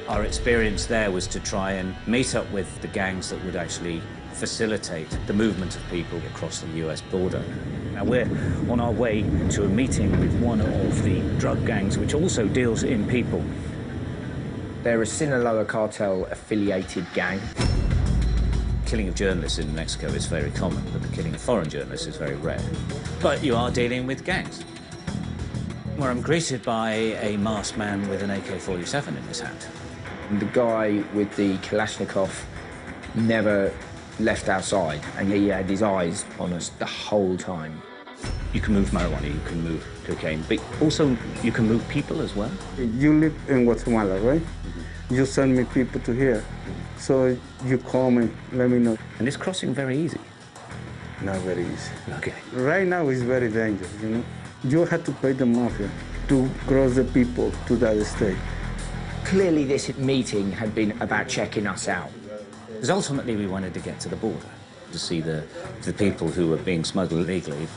Our experience there was to try and meet up with the gangs that would actually facilitate the movement of people across the US border. Now we're on our way to a meeting with one of the drug gangs which also deals in people. They're a Sinaloa cartel-affiliated gang. Killing of journalists in Mexico is very common, but the killing of foreign journalists is very rare. But you are dealing with gangs, where I'm greeted by a masked man with an AK-47 in his hand. And the guy with the Kalashnikov never left our side, and he had his eyes on us the whole time. You can move marijuana, you can move cocaine, but also you can move people as well. You live in Guatemala, right? You send me people to here. So you call me, let me know. And it's crossing very easy? Not very easy. Okay. Right now it's very dangerous, you know? You have to pay the mafia to cross the people to that state. Clearly this meeting had been about checking us out. Because ultimately we wanted to get to the border, to see the people who are being smuggled illegally.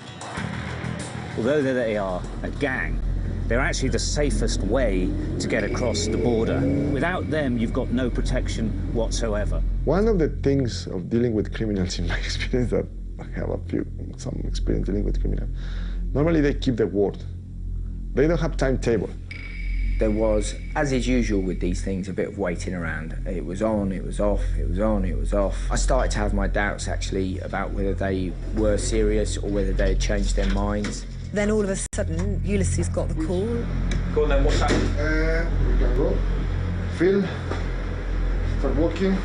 Although they are a gang, they're actually the safest way to get across the border. Without them, you've got no protection whatsoever. One of the things of dealing with criminals, in my experience, that I have some experience dealing with criminals, normally they keep their word. They don't have timetable. There was, as is usual with these things, a bit of waiting around. It was on, it was off, it was on, it was off. I started to have my doubts, actually, about whether they were serious or whether they had changed their minds. Then all of a sudden, Ulysses got the call. Go on then, what's happening? We can go. Phil, start walking.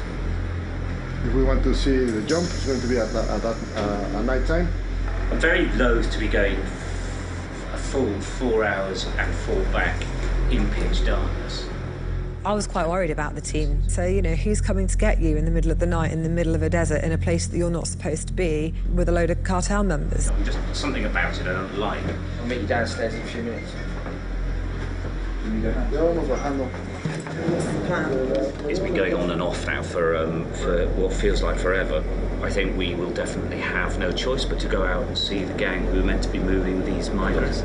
If we want to see the jump, it's going to be at night time. I'm very loath to be going a full 4 hours and fall back in pitch darkness. I was quite worried about the team. So, you know, who's coming to get you in the middle of the night, in the middle of a desert, in a place that you're not supposed to be, with a load of cartel members? Just something about it I don't like. I'll meet you downstairs in a few minutes. It's been going on and off now for what feels like forever. I think we will definitely have no choice but to go out and see the gang who are meant to be moving these migrants.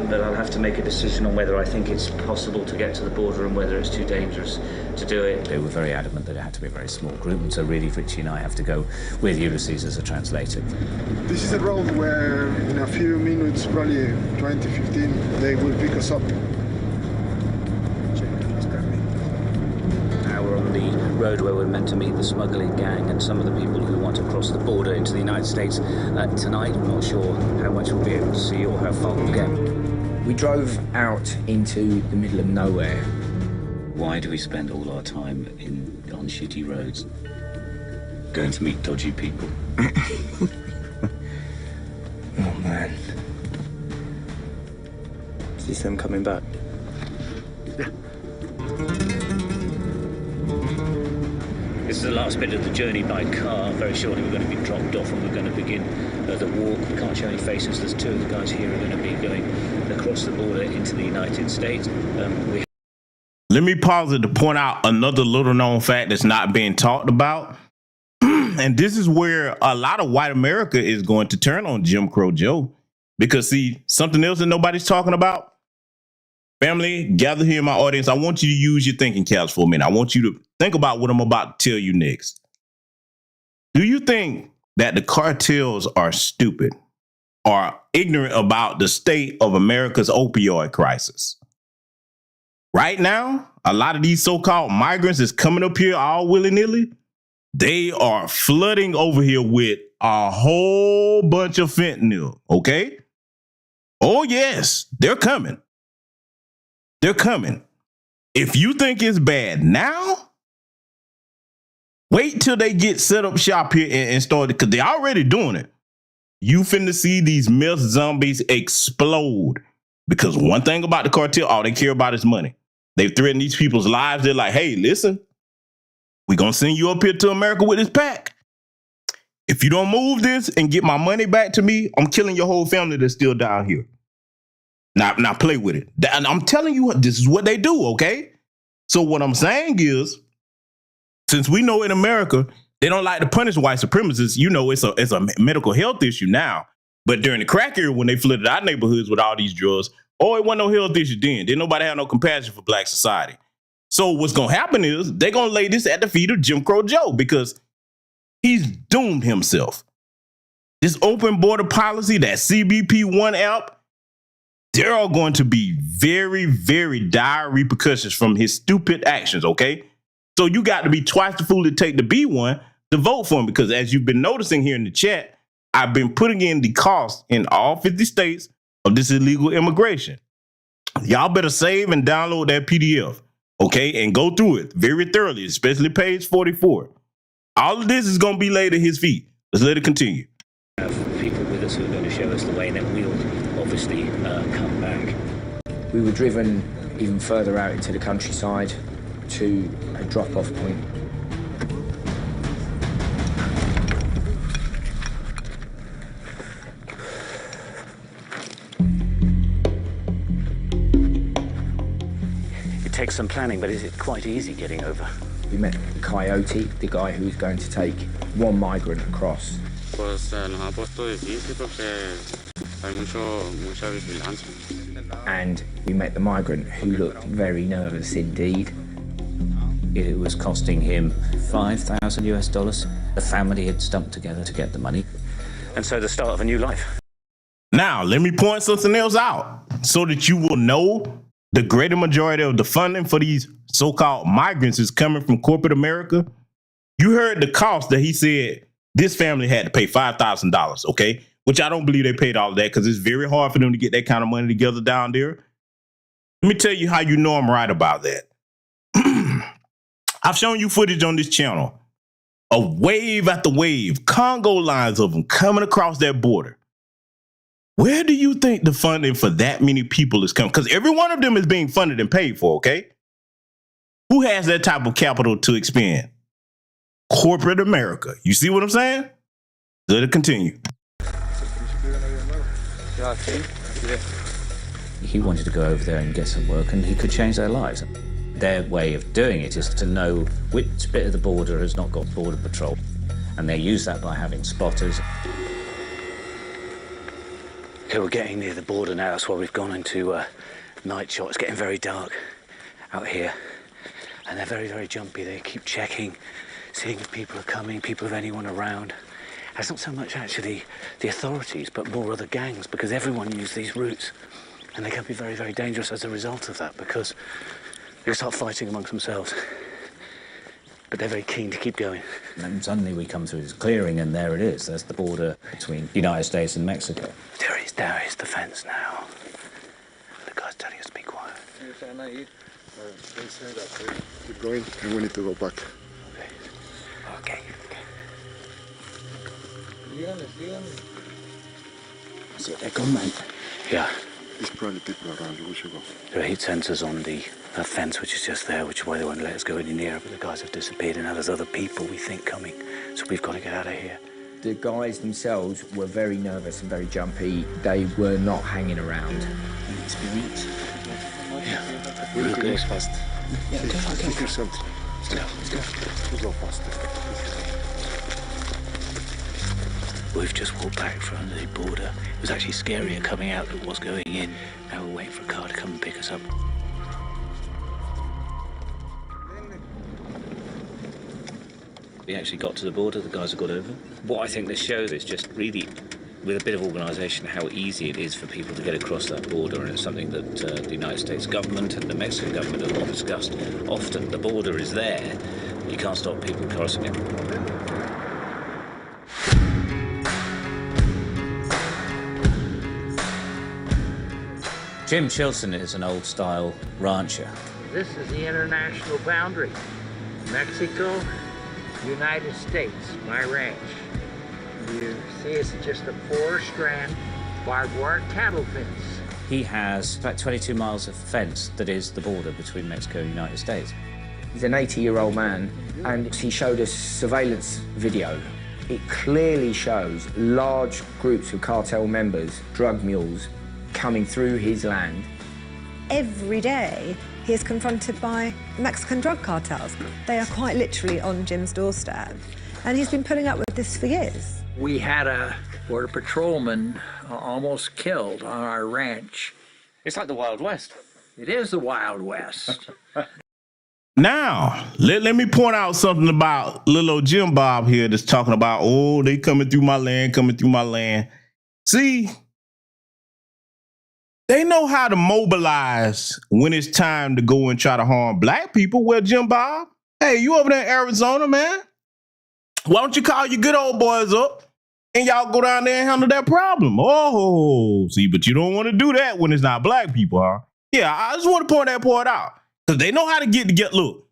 But I'll have to make a decision on whether I think it's possible to get to the border and whether it's too dangerous to do it. They were very adamant that it had to be a very small group, and so really Richie and I have to go with Ulysses as a translator. This is a road where in a few minutes, probably 20, 15, they will pick us up. Now we're on the road where we're meant to meet the smuggling gang and some of the people who want to cross the border into the United States tonight. I'm not sure how much we'll be able to see or how far we'll get. We drove out into the middle of nowhere. Why do we spend all our time on shitty roads? Going to meet dodgy people. Oh, man. Is this them coming back? This is the last bit of the journey by car. Very shortly we're going to be dropped off and we're going to begin the walk. We can't show any faces. There's two of the guys here who are going to be going across the border into the United States. Let me pause it to point out another little known fact that's not being talked about. And this is where a lot of white America is going to turn on Jim Crow Joe. Because see, something else that nobody's talking about. Family, gather here in my audience. I want you to use your thinking caps for a minute. I want you to think about what I'm about to tell you next. Do you think that the cartels are stupid or ignorant about the state of America's opioid crisis? Right now, a lot of these so-called migrants is coming up here all willy-nilly. They are flooding over here with a whole bunch of fentanyl, okay? Oh, yes, they're coming. They're coming. If you think it's bad now, wait till they get set up shop here and start, because they're already doing it. You finna see these meth zombies explode. Because one thing about the cartel, all they care about is money. They threaten these people's lives. They're like, hey, listen, we're going to send you up here to America with this pack. If you don't move this and get my money back to me, I'm killing your whole family that's still down here. Now play with it. And I'm telling you, this is what they do, okay? So what I'm saying is, since we know in America, they don't like to punish white supremacists, you know, it's a medical health issue now. But during the crack era, when they flooded our neighborhoods with all these drugs, it wasn't no health issue then. Didn't nobody have no compassion for black society. So what's going to happen is they're going to lay this at the feet of Jim Crow Joe because he's doomed himself. This open border policy, that CBP1 app, there are going to be very, very dire repercussions from his stupid actions, okay? So you got to be twice the fool to take the B1 to vote for him because as you've been noticing here in the chat, I've been putting in the cost in all 50 states of this illegal immigration. Y'all better save and download that PDF, okay? And go through it very thoroughly, especially page 44. All of this is going to be laid at his feet. Let's let it continue. Have people with us who are going to show us the way, and then we'll obviously come back. We were driven even further out into the countryside to a drop-off point. It takes some planning, but is it quite easy getting over? We met Coyote, the guy who was going to take one migrant across. Pues nos ha puesto difícil porque hay mucha vigilancia. And we met the migrant who looked very nervous indeed. It was costing him $5,000 US. The family had stumped together to get the money. And so the start of a new life. Now, let me point something else out so that you will know the greater majority of the funding for these so-called migrants is coming from corporate America. You heard the cost that he said this family had to pay $5,000, okay? Which I don't believe they paid all of that because it's very hard for them to get that kind of money together down there. Let me tell you how you know I'm right about that. I've shown you footage on this channel of wave after wave, Congo lines of them coming across that border. Where do you think the funding for that many people is coming? Because every one of them is being funded and paid for, okay? Who has that type of capital to expend? Corporate America. You see what I'm saying? Let it continue. He wanted to go over there and get some work, and he could change their lives. Their way of doing it is to know which bit of the border has not got border patrol, and they use that by having spotters. Okay, we're getting near the border now. That's why we've gone into night shot. It's getting very dark out here, and they're very, very jumpy. They keep checking, seeing if people are coming, people, if anyone around. And it's not so much actually the authorities, but more other gangs, because everyone uses these routes, and they can be very, very dangerous as a result of that, because they start fighting amongst themselves. But they're very keen to keep going. And suddenly we come through this clearing, and there it is. There's the border between the United States and Mexico. There is the fence now. The guy's telling us to be quiet. They say that keep going, and we need to go back. Okay. That's it, they're gone, mate. Yeah. There's probably people around, we should go. There are heat sensors on the fence, which is just there, which is why they won't let us go any nearer, but the guys have disappeared, and now there's other people, we think, coming. So we've got to get out of here. The guys themselves were very nervous and very jumpy. They were not hanging around. Experience. Yeah. We need to go fast. Yeah, go. Let's go. Let's go fast. We've just walked back from the border. It was actually scarier coming out than it was going in. Now we're waiting for a car to come and pick us up. We actually got to the border, the guys have got over. What I think this shows is just really, with a bit of organisation, how easy it is for people to get across that border, and it's something that the United States government and the Mexican government have all discussed. Often the border is there, you can't stop people crossing it. Jim Chilson is an old-style rancher. This is the international boundary. Mexico, United States, my ranch. You see it's just a 4-strand barbed wire cattle fence. He has about 22 miles of fence that is the border between Mexico and the United States. He's an 80-year-old man, and he showed us surveillance video. It clearly shows large groups of cartel members, drug mules, coming through his land. Every day, he is confronted by Mexican drug cartels. They are quite literally on Jim's doorstep, and he's been putting up with this for years. We had a border patrolman almost killed on our ranch. It's like the Wild West. It is the Wild West. Now, let me point out something about little old Jim Bob here that's talking about, oh, they coming through my land. See, they know how to mobilize when it's time to go and try to harm black people. Well, Jim Bob, hey, you over there in Arizona, man. Why don't you call your good old boys up and y'all go down there and handle that problem? Oh, see, but you don't want to do that when it's not black people, huh? Yeah, I just want to point that part out. Because they know how to get, look,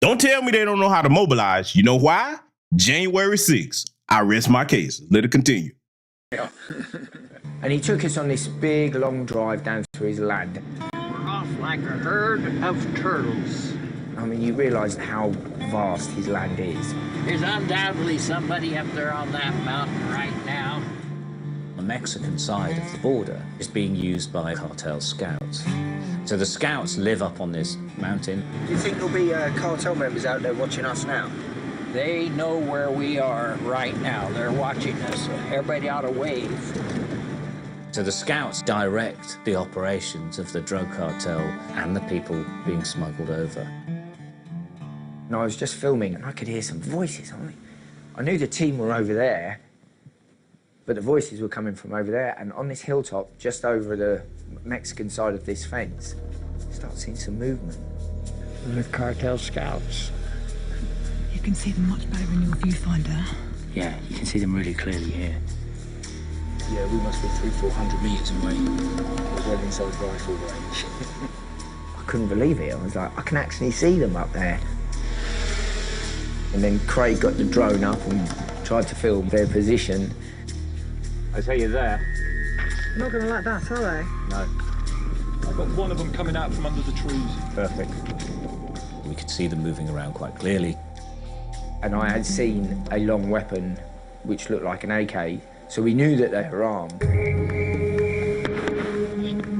don't tell me they don't know how to mobilize. You know why? January 6th. I rest my case. Let it continue. Yeah. And he took us on this big, long drive down to his land. We're off like a herd of turtles. I mean, you realise how vast his land is. There's undoubtedly somebody up there on that mountain right now. The Mexican side of the border is being used by cartel scouts. So the scouts live up on this mountain. Do you think there'll be cartel members out there watching us now? They know where we are right now. They're watching us. Everybody ought to wave. So the scouts direct the operations of the drug cartel and the people being smuggled over. And I was just filming and I could hear some voices. I knew the team were over there, but the voices were coming from over there, and on this hilltop, just over the Mexican side of this fence, I start seeing some movement. The cartel scouts. You can see them much better in your viewfinder. Yeah, you can see them really clearly here. Yeah, we must be 300-400 metres away. Well inside rifle range. I couldn't believe it. I was like, I can actually see them up there. And then Craig got the drone up and tried to film their position. I tell you that. They're not going to like that, are they? No. I've got one of them coming out from under the trees. Perfect. We could see them moving around quite clearly. And I had seen a long weapon which looked like an AK, so we knew that they were armed.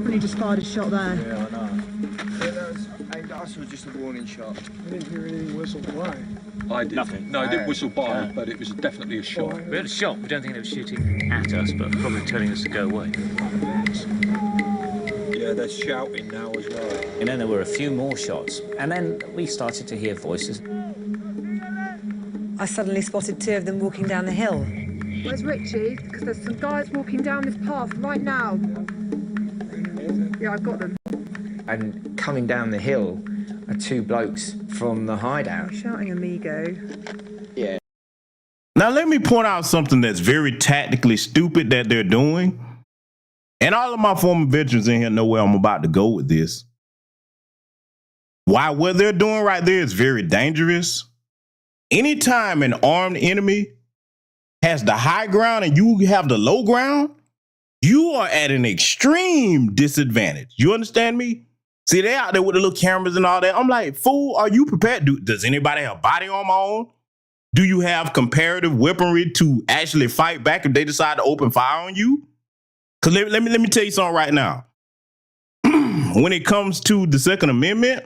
And he just fired a shot there. Yeah, I know. Yeah, that was aimed at us, or just a warning shot? I didn't hear any whistle by. I did. Nothing. No, I didn't whistle by, but it was definitely a shot. We had a shot. We don't think they were shooting at us, but probably telling us to go away. Yeah, they're shouting now as well. And then there were a few more shots, and then we started to hear voices. I suddenly spotted two of them walking down the hill. Where's Richie? Because there's some guys walking down this path right now. Yeah, I've got them. And coming down the hill are two blokes from the hideout. Shouting amigo. Yeah. Now, let me point out something that's very tactically stupid that they're doing. And all of my former veterans in here know where I'm about to go with this. Why what they're doing right there is very dangerous. Anytime an armed enemy has the high ground and you have the low ground, you are at an extreme disadvantage. You understand me? See, they out there with the little cameras and all that. I'm like, fool, are you prepared? Does anybody have body armor on? Do you have comparative weaponry to actually fight back if they decide to open fire on you? Because let me tell you something right now. When it comes to the Second Amendment,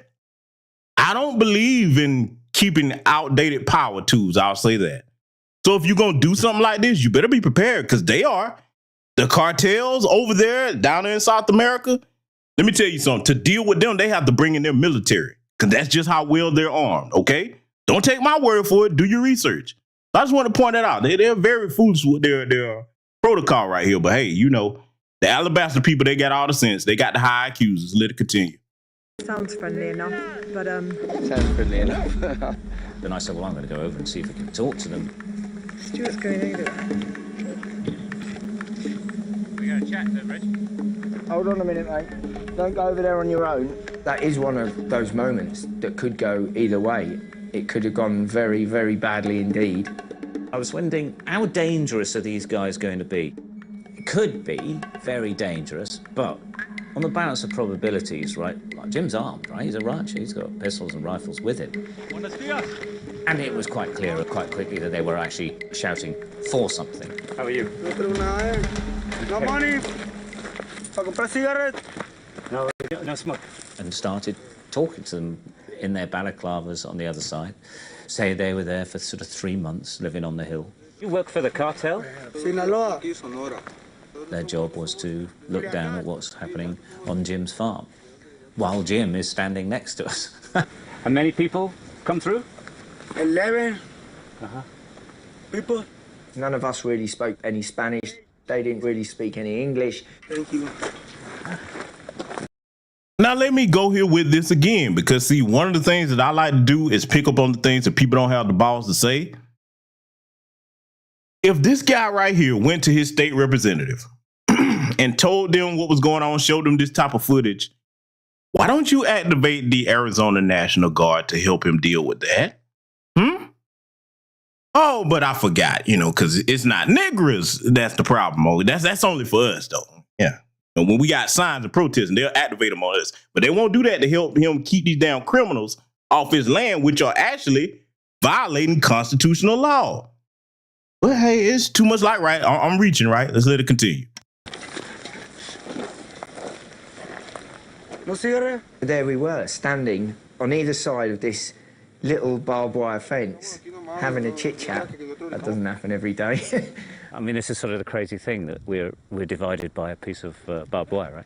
I don't believe in keeping outdated power tools. I'll say that. So if you're going to do something like this, you better be prepared, because they are. The cartels over there, down there in South America, let me tell you something. To deal with them, they have to bring in their military, because that's just how well they're armed, okay? Don't take my word for it. Do your research. I just want to point that out. They're very foolish with their protocol right here. But hey, you know, the Alabaster people, they got all the sense. They got the high IQs. Let it continue. Sounds friendly enough, but Sounds friendly enough. Then I said, well, I'm going to go over and see if I can talk to them. Stuart's going over there. We're going to chat then, Rich. Hold on a minute, mate. Don't go over there on your own. That is one of those moments that could go either way. It could have gone very, very badly indeed. I was wondering, how dangerous are these guys going to be? It could be very dangerous, but On the balance of probabilities, right, like Jim's armed, right? He's a rancher. He's got pistols and rifles with him. And it was quite clear quite quickly that they were actually shouting for something. How are you? No money. ¿Para comprar cigarettes? No smoke. And started talking to them in their balaclavas on the other side, say they were there for sort of 3 months living on the hill. You work for the cartel? Sinaloa. Their job was to look down at what's happening on Jim's farm, while Jim is standing next to us. And many people come through? 11 people. None of us really spoke any Spanish. They didn't really speak any English. Thank you. Now, let me go here with this again, because, see, one of the things that I like to do is pick up on the things that people don't have the balls to say. If this guy right here went to his state representative and told them what was going on, showed them this type of footage, why don't you activate the Arizona National Guard to help him deal with that? Oh, but I forgot, because it's not niggers that's the problem. Oh, that's only for us, though. Yeah. And when we got signs of protesting, they'll activate them on us. But they won't do that to help him keep these damn criminals off his land, which are actually violating constitutional law. But hey, it's too much like right. I'm reaching, right? Let's let it continue. No cigarette? There we were, standing on either side of this little barbed wire fence, having a chit-chat. That doesn't happen every day. I mean, this is sort of the crazy thing that we're divided by a piece of barbed wire, right?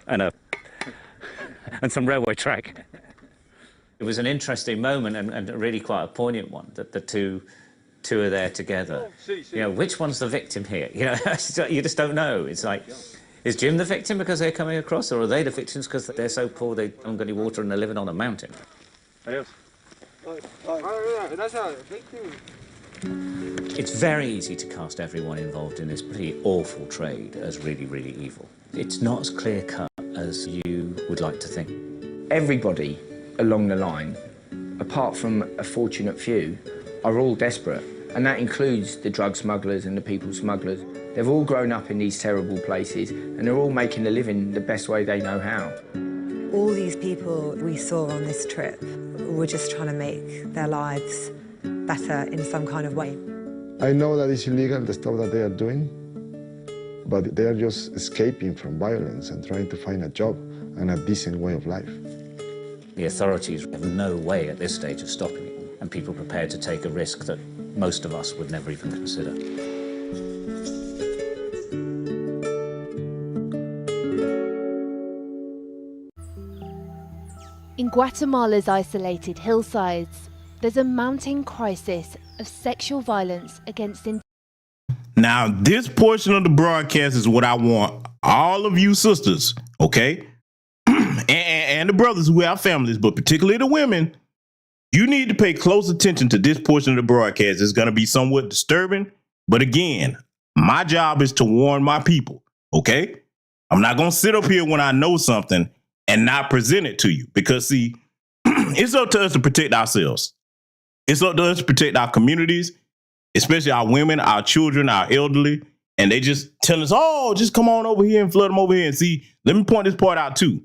Yeah. And some railway track. It was an interesting moment and really quite a poignant one that the two are there together. Which one's the victim here? You just don't know. It's like, is Jim the victim because they're coming across, or are they the victims because they're so poor they haven't got any water and they're living on a mountain? Adios. It's very easy to cast everyone involved in this pretty awful trade as really, really evil. It's not as clear-cut as you would like to think. Everybody along the line, apart from a fortunate few, are all desperate. And that includes the drug smugglers and the people smugglers. They've all grown up in these terrible places and they're all making a living the best way they know how. All these people we saw on this trip were just trying to make their lives better in some kind of way. I know that it's illegal, the stuff that they are doing, but they are just escaping from violence and trying to find a job and a decent way of life. The authorities have no way at this stage of stopping it, and people are prepared to take a risk that most of us would never even consider. In Guatemala's isolated hillsides, there's a mounting crisis of sexual violence against Now, this portion of the broadcast is what I want all of you sisters, okay, and the brothers who have families, but particularly the women. You need to pay close attention to this portion of the broadcast. It's going to be somewhat disturbing, but again, my job is to warn my people, okay? I'm not going to sit up here when I know something and not present it to you, because, see, it's up to us to protect ourselves. It's up to us to protect our communities, especially our women, our children, our elderly, and they just tell us, oh, just come on over here and flood them over here. And see, let me point this part out too.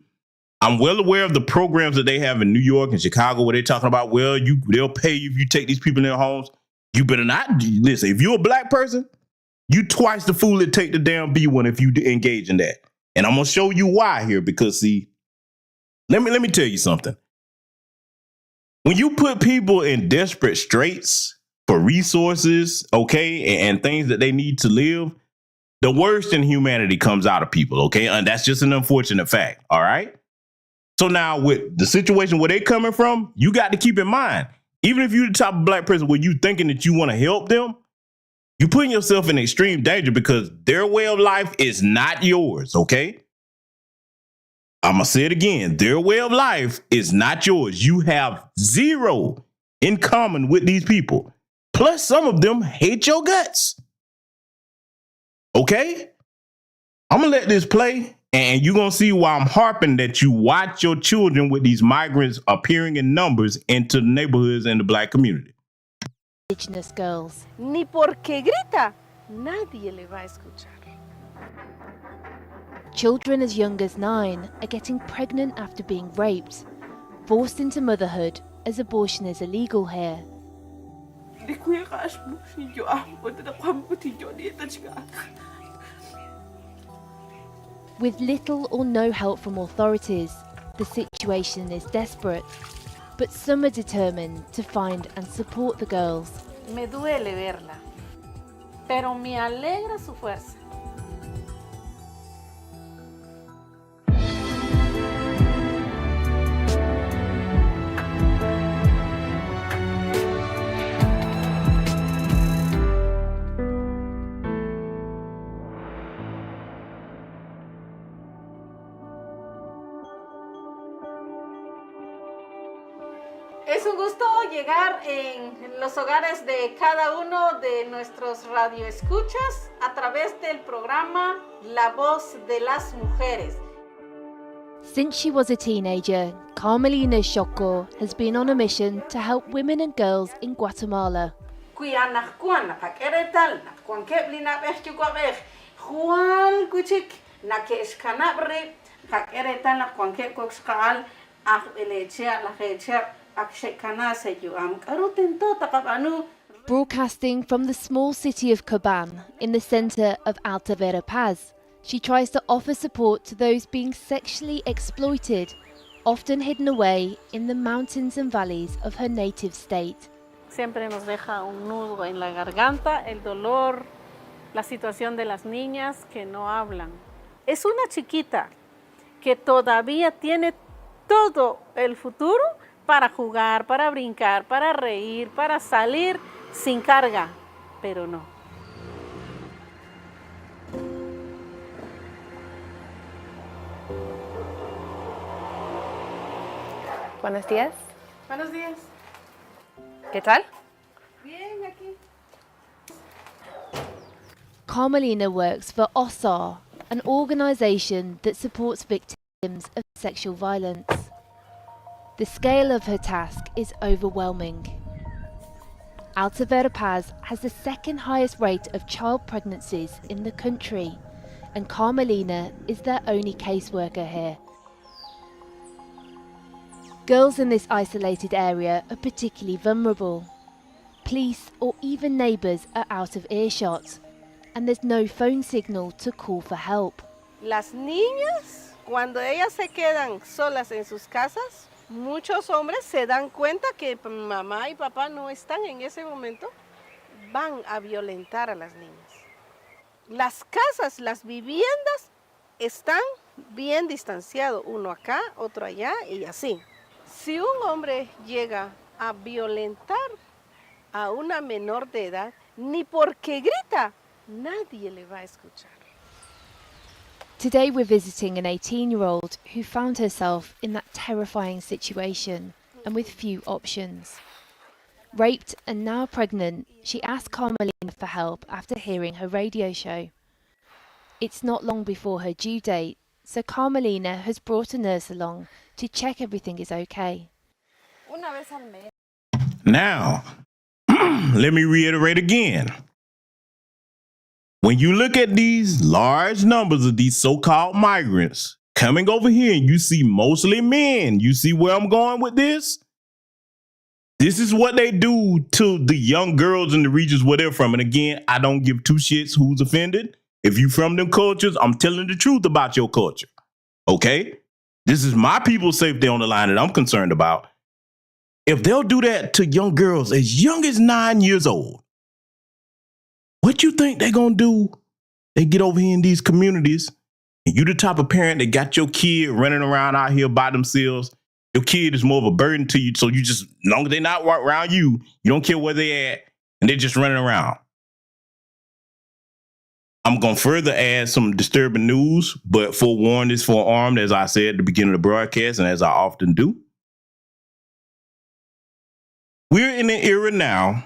I'm well aware of the programs that they have in New York and Chicago where they're talking about, well, they'll pay you if you take these people in their homes. You better not. Listen, if you're a black person, you twice the fool that take the damn B1 if you engage in that. And I'm going to show you why here, because, see, let me tell you something. When you put people in desperate straits for resources, okay, and things that they need to live, the worst in humanity comes out of people, okay? And that's just an unfortunate fact, all right? So now with the situation where they coming from, you got to keep in mind, even if you're the type of black person where you thinking that you want to help them, you're putting yourself in extreme danger because their way of life is not yours, okay? I'm going to say it again. Their way of life is not yours. You have zero in common with these people. Plus, some of them hate your guts. Okay? I'm going to let this play, and you're going to see why I'm harping that you watch your children with these migrants appearing in numbers into the neighborhoods and the black community. indigenous girls. Ni porque grita, nadie le va a escuchar. Children as young as 9 are getting pregnant after being raped, forced into motherhood as abortion is illegal here. With little or no help from authorities, the situation is desperate, but some are determined to find and support the girls. Me duele verla, pero me alegra su fuerza. Es un gusto llegar en los hogares de cada uno de nuestros radioescuchas a través del programa La Voz de las Mujeres. Since she was a teenager, Carmelina Shoko has been on a mission to help women and girls in Guatemala. Broadcasting from the small city of Caban in the centre of Alta Verapaz, she tries to offer support to those being sexually exploited, often hidden away in the mountains and valleys of her native state. Siempre nos deja un nudo en la garganta, el dolor, la situación de las niñas que no hablan. Es una chiquita que todavía tiene todo el futuro para jugar, para brincar, para reír, para salir sin carga, pero no. Buenos días. Buenos días. ¿Qué tal? Bien, aquí. Carmelina works for OSAR, an organisation that supports victims of sexual violence. The scale of her task is overwhelming. Alta Verapaz has the second highest rate of child pregnancies in the country, and Carmelina is their only caseworker here. Girls in this isolated area are particularly vulnerable. Police or even neighbours are out of earshot, and there's no phone signal to call for help. Las niñas, cuando ellas se quedan solas en sus casas, muchos hombres se dan cuenta que mamá y papá no están en ese momento, van a violentar a las niñas. Las casas, las viviendas están bien distanciados, uno acá, otro allá y así. Si un hombre llega a violentar a una menor de edad, ni porque grita, nadie le va a escuchar. Today we're visiting an 18-year-old who found herself in that terrifying situation and with few options. Raped and now pregnant, she asked Carmelina for help after hearing her radio show. It's not long before her due date, so Carmelina has brought a nurse along to check everything is okay. Now, let me reiterate again. When you look at these large numbers of these so-called migrants coming over here and you see mostly men, you see where I'm going with this? This is what they do to the young girls in the regions where they're from. And again, I don't give two shits who's offended. If you from them cultures, I'm telling the truth about your culture. Okay? This is my people's safety on the line that I'm concerned about. If they'll do that to young girls as young as 9 years old, what you think they're going to do? They get over here in these communities, and you the type of parent that got your kid running around out here by themselves. Your kid is more of a burden to you, so you just, as long as they're not around you, you don't care where they're at, and they're just running around. I'm going to further add some disturbing news, but forewarned is forearmed, as I said at the beginning of the broadcast, and as I often do. We're in an era now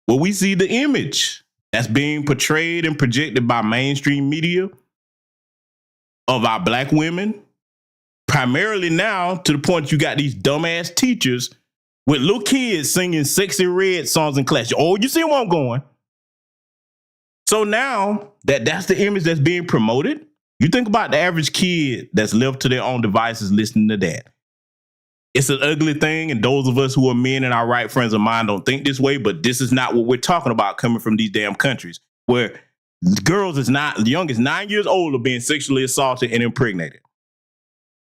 where we see the image that's being portrayed and projected by mainstream media of our black women, primarily now to the point you got these dumbass teachers with little kids singing Sexy Red songs in class. Oh, you see where I'm going? So now that's the image that's being promoted. You think about the average kid that's left to their own devices listening to that. It's an ugly thing, and those of us who are men and our right friends of mine don't think this way, but this is not what we're talking about coming from these damn countries where girls as young as 9 years old are being sexually assaulted and impregnated.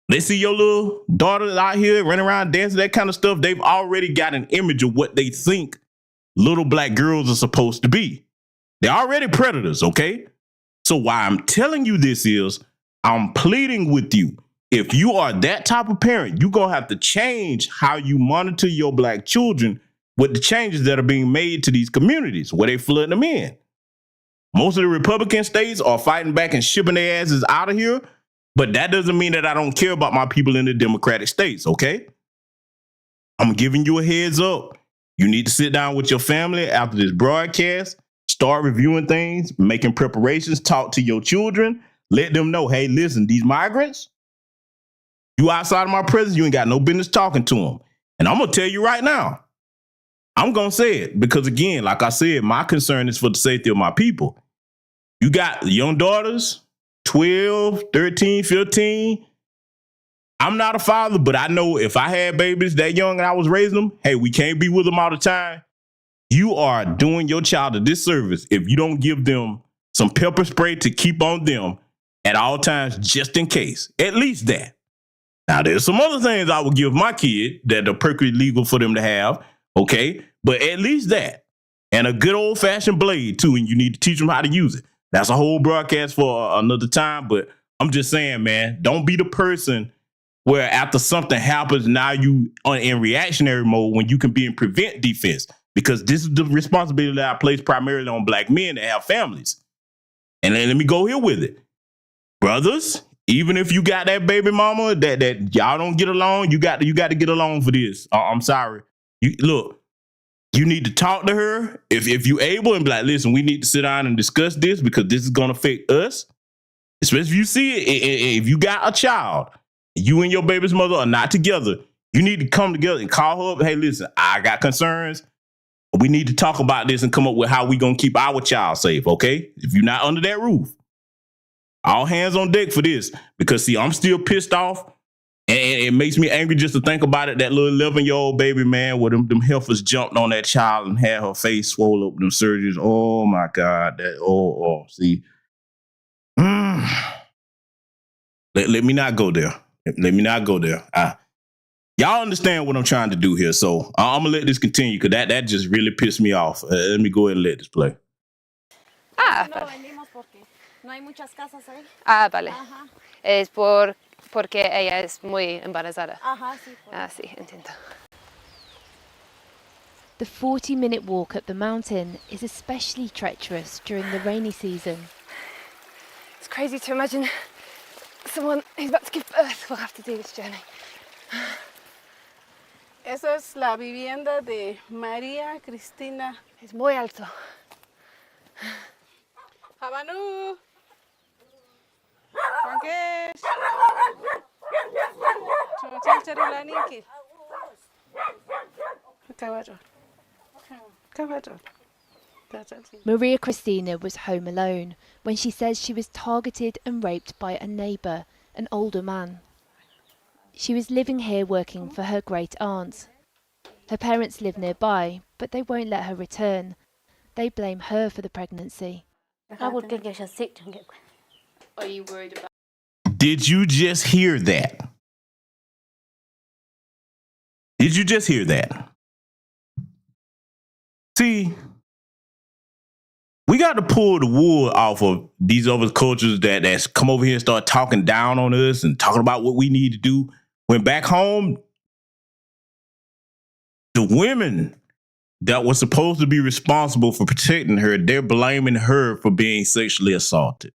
They see your little daughter out here running around dancing, that kind of stuff. They've already got an image of what they think little black girls are supposed to be. They're already predators, okay? So why I'm telling you this is I'm pleading with you. If you are that type of parent, you're going to have to change how you monitor your black children with the changes that are being made to these communities where they flooding them in. Most of the Republican states are fighting back and shipping their asses out of here, but that doesn't mean that I don't care about my people in the Democratic states, okay? I'm giving you a heads up. You need to sit down with your family after this broadcast, start reviewing things, making preparations, talk to your children, let them know, hey, listen, these migrants, you outside of my presence, you ain't got no business talking to them. And I'm going to tell you right now, I'm going to say it because, again, like I said, my concern is for the safety of my people. You got young daughters, 12, 13, 15. I'm not a father, but I know if I had babies that young and I was raising them, hey, we can't be with them all the time. You are doing your child a disservice if you don't give them some pepper spray to keep on them at all times, just in case. At least that. Now, there's some other things I would give my kid that are perfectly legal for them to have, okay? But at least that. And a good old-fashioned blade, too, and you need to teach them how to use it. That's a whole broadcast for another time, but I'm just saying, man, don't be the person where after something happens, now you are in reactionary mode when you can be in prevent defense, because this is the responsibility that I place primarily on black men that have families. And then let me go here with it. Brothers, even if you got that baby mama that y'all don't get along, you got to get along for this. I'm sorry. You need to talk to her if you able and be like, listen, we need to sit down and discuss this because this is going to affect us. Especially if you see it, if you got a child, you and your baby's mother are not together, you need to come together and call her up. Hey, listen, I got concerns. We need to talk about this and come up with how we going to keep our child safe, okay? If you're not under that roof. All hands on deck for this because, see, I'm still pissed off and it makes me angry just to think about it. That little 11-year-old baby, man, where them heifers jumped on that child and had her face swollen up with them surgeries. Oh, my God. See. Let me not go there. Let me not go there. Y'all understand what I'm trying to do here. So I'm going to let this continue because that just really pissed me off. Let me go ahead and let this play. No hay muchas casas ahí. Vale. Ajá. Es porque ella es muy embarazada. Ajá, sí. Sí, entiendo. The 40-minute walk up the mountain is especially treacherous during the rainy season. It's crazy to imagine someone who's about to give birth will have to do this journey. Esa es la vivienda de María Cristina. Es muy alto. Habanu. Frankesh. Maria Cristina was home alone when she says she was targeted and raped by a neighbour, an older man. She was living here working for her great aunt. Her parents live nearby, but they won't let her return. They blame her for the pregnancy. Are you worried about? Did you just hear that? Did you just hear that? See, we got to pull the wool off of these other cultures that's come over here and start talking down on us and talking about what we need to do. When back home, the women that were supposed to be responsible for protecting her, they're blaming her for being sexually assaulted.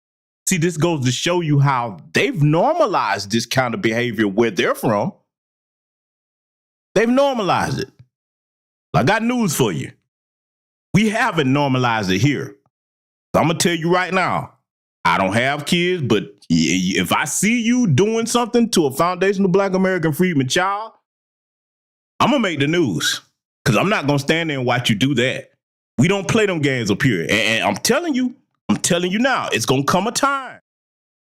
See, this goes to show you how they've normalized this kind of behavior where they're from. They've normalized it. I got news for you. We haven't normalized it here. So I'm going to tell you right now, I don't have kids, but if I see you doing something to a foundational Black American freedman child, I'm going to make the news because I'm not going to stand there and watch you do that. We don't play them games up here. And I'm telling you now, it's going to come a time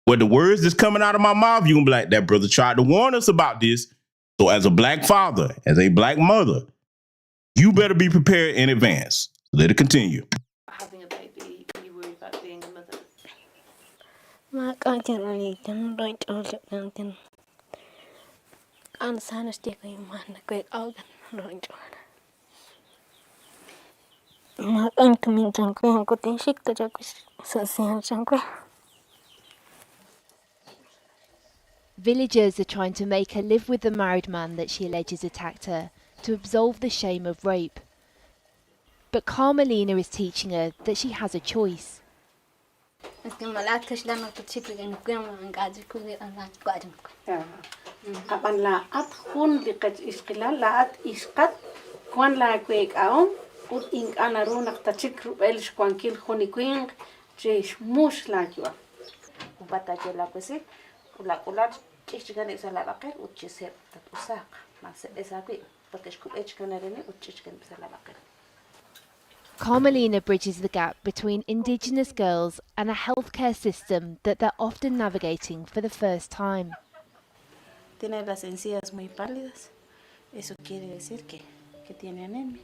With the words that's coming out of my mouth, you gonna be like, that brother tried to warn us about this. So as a black father, as a black mother, you better be prepared in advance. Let it continue. Having a baby, are you worried about being a mother? Villagers are trying to make her live with the married man that she alleges attacked her to absolve the shame of rape. But Carmelina is teaching her that she has a choice. Carmelina bridges the gap between Indigenous girls and a healthcare system that they're often navigating for the first time. Tiene las encías muy pálidas. Eso quiere decir que tiene anemia.